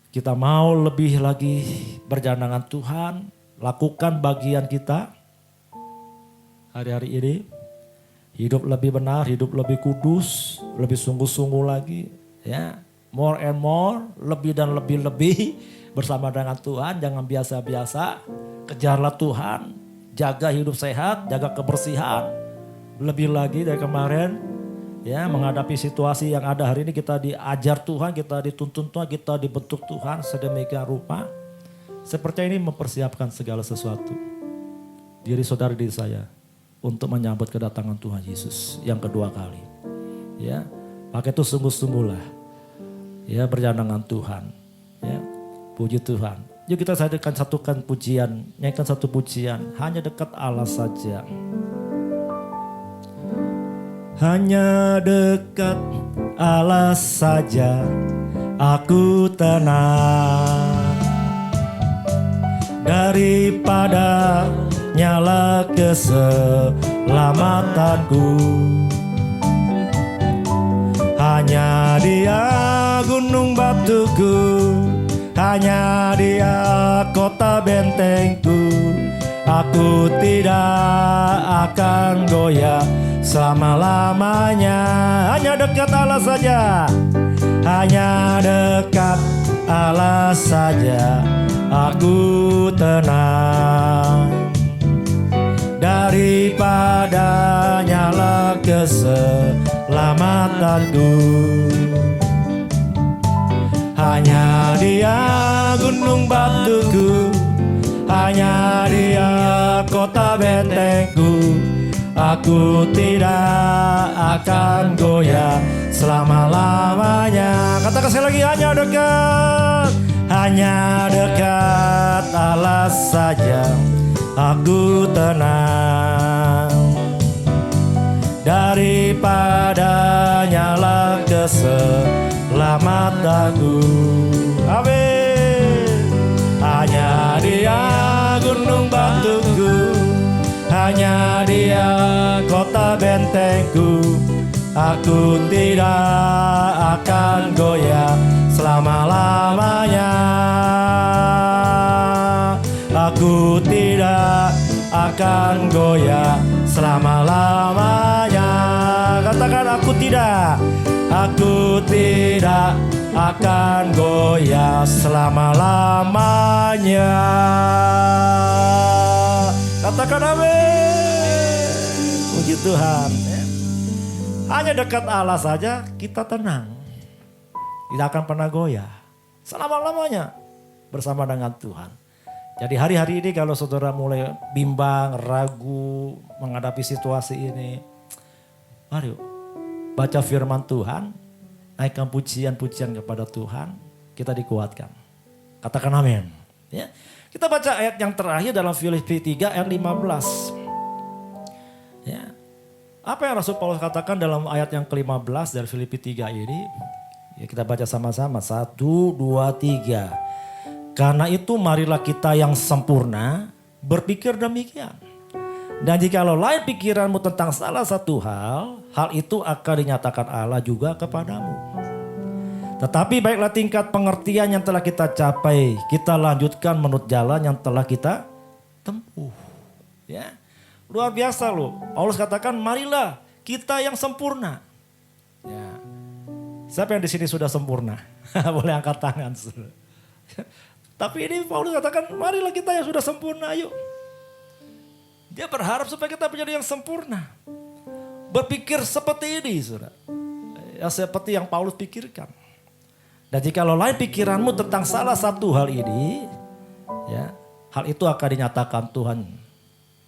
kita mau lebih lagi berjalan dengan Tuhan, lakukan bagian kita hari-hari ini. Hidup lebih benar, hidup lebih kudus, lebih sungguh-sungguh lagi. Ya, more and more, lebih dan lebih bersama dengan Tuhan. Jangan biasa-biasa, kejarlah Tuhan, jaga hidup sehat, jaga kebersihan. Lebih lagi dari kemarin, ya, menghadapi situasi yang ada hari ini, kita diajar Tuhan, kita dituntun Tuhan, kita dibentuk Tuhan sedemikian rupa. Seperti ini mempersiapkan segala sesuatu. Diri saudara, diri saya, untuk menyambut kedatangan Tuhan Yesus yang kedua kali. Ya, maka itu sungguh-sungguhlah. Ya, berjalan dengan Tuhan. Ya, puji Tuhan. Yuk kita satukan pujian, nyanyikan satu pujian. Hanya dekat Allah saja. Hanya dekat Allah saja, aku tenang. Daripada nyala keselamatanku, hanya Dia gunung batuku, hanya Dia kota bentengku. Aku tidak akan goyah selama-lamanya. Hanya dekat Allah saja, hanya dekat Allah saja, aku tenang. Daripada nyala keselamatanku, hanya Dia gunung batuku, hanya Dia kota bentengku. Aku tidak akan goyah selama-lamanya. Katakan sekali lagi, hanya dekat, hanya dekat Allah saja, aku tenang. Daripada nyala keselamatanku. Amin. bentengku, aku tidak akan goyah selama-lamanya. Aku tidak akan goyah selama-lamanya. Katakan aku tidak akan goyah selama-lamanya. Katakan amin. Puji Tuhan. Hanya dekat Allah saja kita tenang. Tidak akan pernah goyah selama-lamanya bersama dengan Tuhan. Jadi hari-hari ini kalau saudara mulai bimbang, ragu menghadapi situasi ini, mari baca firman Tuhan, naikkan pujian-pujian kepada Tuhan, kita dikuatkan. Katakan amin. Ya. Kita baca ayat yang terakhir dalam Filipi 3 ayat 15. Ya. Apa yang Rasul Paulus katakan dalam ayat yang ke-15 dari Filipi 3 ini? Ya, kita baca sama-sama. 1, 2, 3. Karena itu marilah kita yang sempurna berpikir demikian. Dan jikalau lain pikiranmu tentang salah satu hal itu akan dinyatakan Allah juga kepadamu. Tetapi baiklah tingkat pengertian yang telah kita capai, kita lanjutkan menurut jalan yang telah kita tempuh. Ya, luar biasa loh. Paulus katakan marilah kita yang sempurna. Ya. Siapa yang di sini sudah sempurna? Boleh angkat tangan. Tapi ini Paulus katakan marilah kita yang sudah sempurna, ayo. Dia berharap supaya kita menjadi yang sempurna. Berpikir seperti ini, saudara. Ya, seperti yang Paulus pikirkan. Dan jika lain pikiranmu tentang salah satu hal ini, ya, hal itu akan dinyatakan Tuhan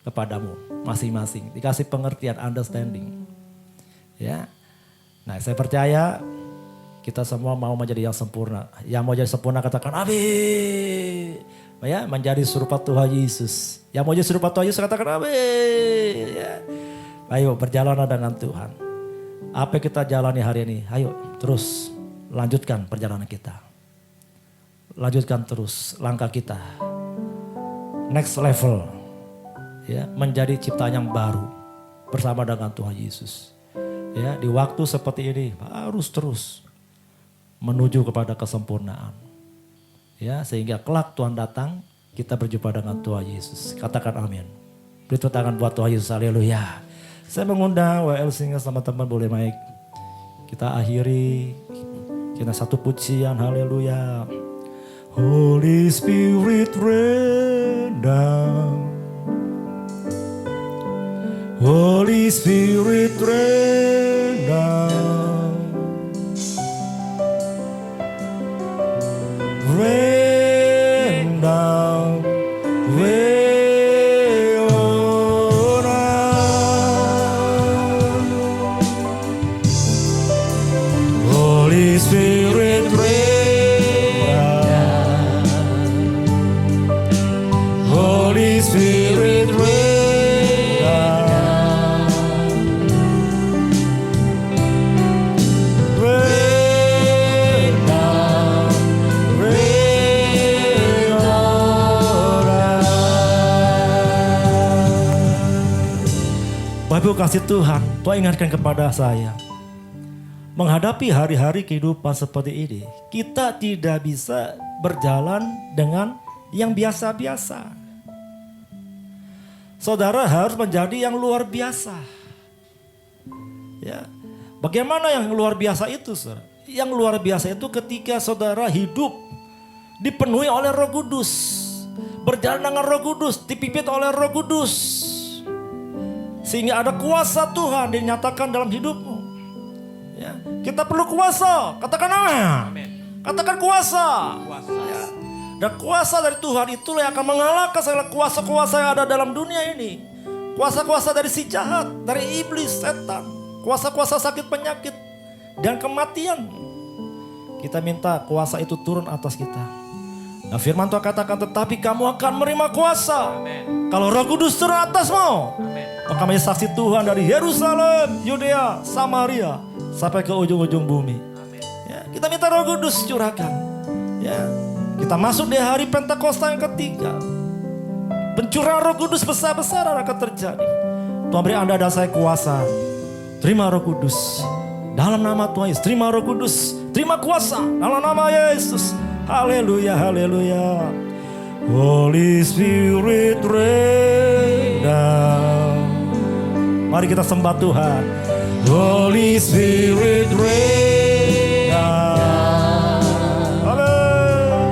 kepadamu masing-masing. Dikasih pengertian, understanding. Ya. Nah, saya percaya kita semua mau menjadi yang sempurna. Yang mau jadi sempurna katakan amin. Ya, menjadi serupa Tuhan Yesus. Yang mau jadi serupa Tuhan Yesus katakan amin. Ya. Ayo berjalan dengan Tuhan. Apa yang kita jalani hari ini? Ayo terus lanjutkan perjalanan kita. Lanjutkan terus langkah kita. Next level. Ya, menjadi ciptaan yang baru bersama dengan Tuhan Yesus. Ya, di waktu seperti ini harus terus menuju kepada kesempurnaan. Ya, sehingga kelak Tuhan datang, kita berjumpa dengan Tuhan Yesus. Katakan amin. Beri tepuk tangan buat Tuhan Yesus. Haleluya. Saya mengundang WL Singers teman-teman boleh naik. Kita akhiri. Kita satu pujian. Haleluya. Holy Spirit rain down. Holy Spirit rain down. Rain down, rain on us. Holy Spirit rain down. Holy Spirit rain down. Rain down. Bapak kasih Tuhan, Tuhan ingatkan kepada saya. Menghadapi hari-hari kehidupan seperti ini, kita tidak bisa berjalan dengan yang biasa-biasa. Saudara harus menjadi yang luar biasa. Ya, bagaimana yang luar biasa itu, saudara? Yang luar biasa itu ketika saudara hidup dipenuhi oleh Roh Kudus, berjalan dengan Roh Kudus, dipimpin oleh Roh Kudus. Sehingga ada kuasa Tuhan dinyatakan dalam hidupmu. Ya, kita perlu kuasa. Katakan amin. Katakan kuasa. Ya. Dan kuasa dari Tuhan itulah yang akan mengalahkan segala kuasa-kuasa yang ada dalam dunia ini. Kuasa-kuasa dari si jahat, dari iblis, setan. Kuasa-kuasa sakit penyakit dan kematian. Kita minta kuasa itu turun atas kita. Nah, firman Tuhan katakan tetapi kamu akan menerima kuasa. Amen. Kalau Roh Kudus turun atasmu. Amen. Maka menjadi saksi Tuhan dari Yerusalem, Yudea, Samaria, sampai ke ujung-ujung bumi. Amen. Ya, kita minta Roh Kudus curahkan. Ya, kita masuk di hari Pentakosta yang ketiga. Pencurahan Roh Kudus besar-besaran akan terjadi. Tuhan beri Anda dan saya kuasa. Terima Roh Kudus. Dalam nama Tuhan Yesus. Terima Roh Kudus. Terima kuasa. Dalam nama Yesus. Haleluya, haleluya. Holy Spirit rain down. Mari kita sembah Tuhan. Holy Spirit rain down. Amen.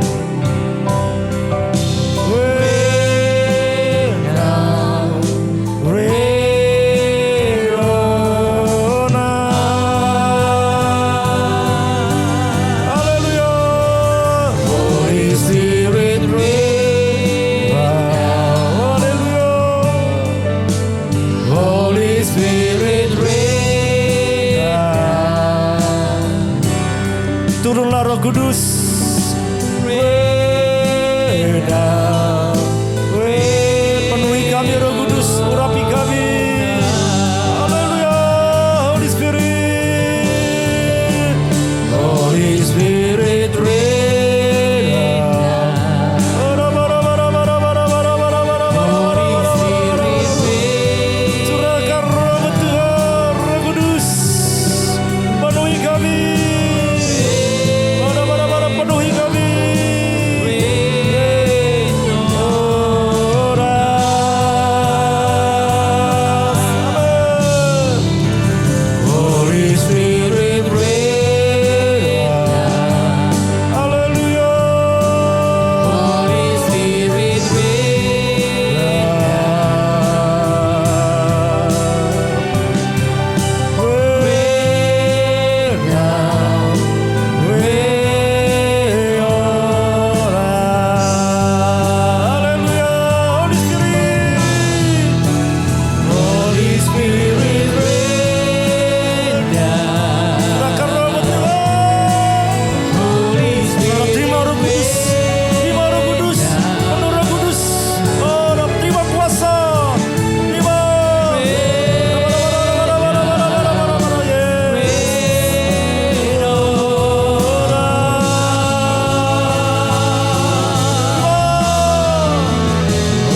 Rain down. Rain on us. Hallelujah. Holy Spirit rain down. Hallelujah. Holy Spirit rain down. Turunlah Roh Kudus. Rain down. Penuhi kami Roh Kudus, urapi kami. Haleluya. Holy Spirit. Holy Spirit rain down. Holy Spirit rain. Curahkan Roh Tuhan, Roh Kudus. Penuhi kami. Penuhi kami. Holy Spirit rain down. Hallelujah. Holy Spirit rain down. Rain down. Rain on us. Hallelujah. Holy Spirit. Holy Spirit rain down. Curahkan Roh Tuhan. Holy Spirit. Terima Roh Kudus. Terima Roh Kudus. Penuh Roh Kudus. Oh, terima kuasa. Terima.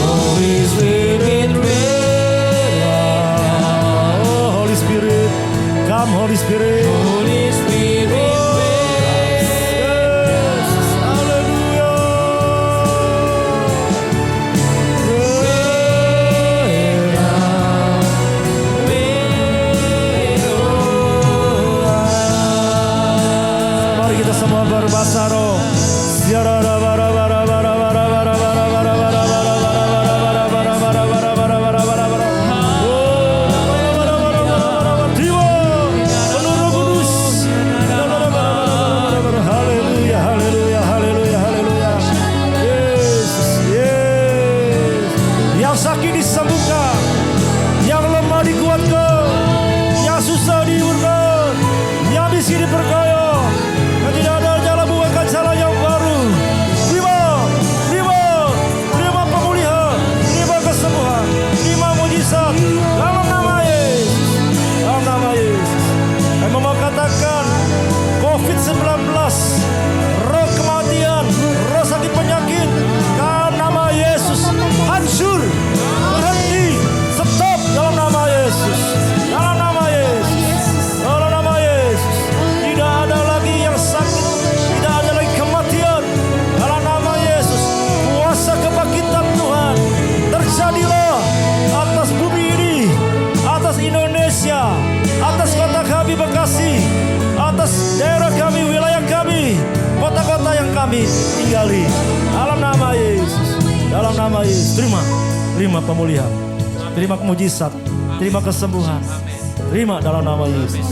Holy Spirit rain down. Oh, Holy Spirit. Come, Holy Spirit. Holy Spirit rain down. Hallelujah. Rain down. Rain on us. Mari kita semua berbahasa roh. Haleluya, haleluya, haleluya, haleluya. Yesus, Yesus. Yang sakit disembuhkan, yang lemah dikuatkan, yang susah dihiburkan, yang miskin diperkaya, yang tidak ada jalan bukan jalan yang baru. Terima pemulihan, terima kesembuhan, terima mujizat dalam nama Yesus, dalam nama Yesus. Saya mau katakan COVID-19, roh kematian, roh sakit penyakit, dalam nama Yesus hancur, berhenti, stop dalam nama Yesus, dalam nama Yesus, dalam nama Yesus. Tidak ada lagi yang sakit, tidak ada lagi kematian, dalam nama Yesus. Kuasa kebangkitan Tuhan terjadilah atas bumi ini, atas Indonesia, atas kota kami Bekasi, atas daerah kami, wilayah kami, kota-kota yang kami tinggali. Dalam nama Yesus, dalam nama Yesus. Terima pemulihan, terima mujizat, terima kesembuhan, terima dalam nama Yesus.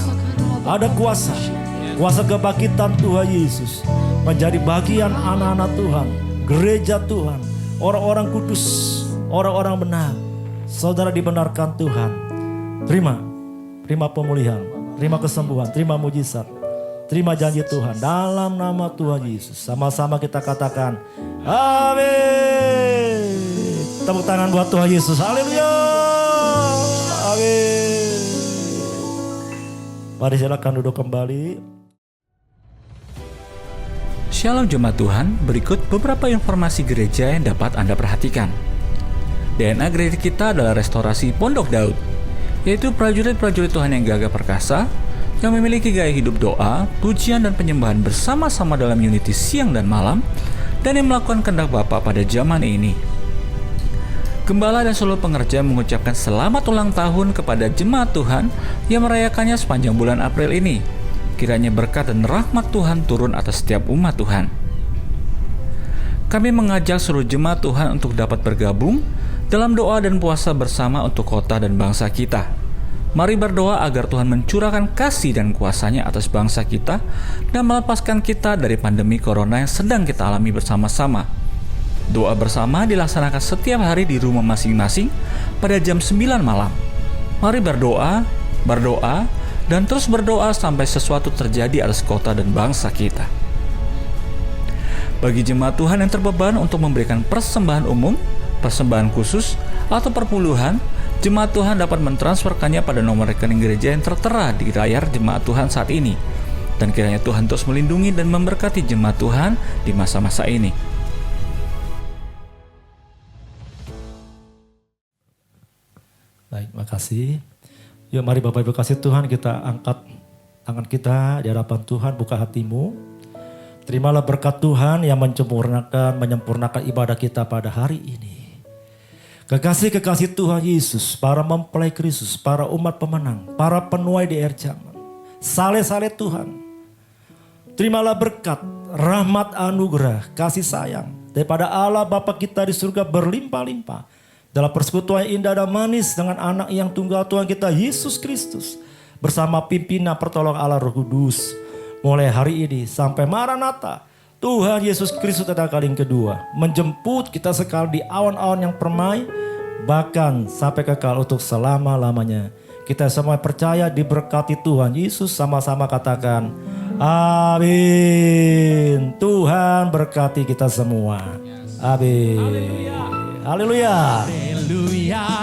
Ada kuasa kebangkitan Tuhan Yesus menjadi bagian anak-anak Tuhan, gereja Tuhan, orang-orang kudus, orang-orang benar. Saudara dibenarkan Tuhan. Terima pemulihan, terima kesembuhan, terima mujizat, terima janji Tuhan dalam nama Tuhan Yesus. Sama-sama kita katakan amin. Tepuk tangan buat Tuhan Yesus. Haleluya. Amin. Mari silakan duduk kembali. Shalom Jemaat Tuhan, berikut beberapa informasi gereja yang dapat Anda perhatikan. DNA gereja kita adalah Restorasi Pondok Daud. yaitu prajurit-prajurit Tuhan yang gagah perkasa, yang memiliki gaya hidup doa, pujian, dan penyembahan bersama-sama dalam unity siang dan malam, dan yang melakukan kehendak Bapa pada zaman ini. Gembala dan seluruh pengerja mengucapkan selamat ulang tahun kepada jemaat Tuhan yang merayakannya sepanjang bulan April ini. Kiranya berkat dan rahmat Tuhan turun atas setiap umat Tuhan. Kami mengajak seluruh jemaat Tuhan untuk dapat bergabung dalam doa dan puasa bersama untuk kota dan bangsa kita. Mari berdoa agar Tuhan mencurahkan kasih dan kuasa-Nya atas bangsa kita dan melepaskan kita dari pandemi corona yang sedang kita alami bersama-sama. Doa bersama dilaksanakan setiap hari di rumah masing-masing pada jam 9 malam. Mari berdoa, dan terus berdoa sampai sesuatu terjadi atas kota dan bangsa kita. Bagi jemaat Tuhan yang terbeban untuk memberikan persembahan umum, persembahan khusus, atau perpuluhan, jemaat Tuhan dapat mentransferkannya pada nomor rekening gereja yang tertera di layar jemaat Tuhan saat ini. Dan kiranya Tuhan terus melindungi dan memberkati jemaat Tuhan di masa-masa ini. Baik, makasih. Yuk mari Bapak Ibu kasih Tuhan, kita angkat tangan kita di hadapan Tuhan, buka hatimu. Terimalah berkat Tuhan yang menyempurnakan ibadah kita pada hari ini. Kekasih-kekasih Tuhan Yesus, para mempelai Kristus, para umat pemenang, para penuai di akhir zaman. Saleh-saleh Tuhan. Terimalah berkat, rahmat, anugerah, kasih sayang daripada Allah Bapa kita di surga berlimpah-limpah. Dalam persekutuan yang indah dan manis dengan anak yang tunggal Tuhan kita Yesus Kristus. Bersama pimpinan pertolongan Allah Roh Kudus. Mulai hari ini sampai Maranatha, Tuhan Yesus Kristus datang kali yang kedua, menjemput kita sekali di awan-awan yang permai, bahkan sampai kekal untuk selama-lamanya. Kita semua percaya diberkati Tuhan Yesus, sama-sama katakan amin. Tuhan berkati kita semua. Amin. Haleluya. Haleluya.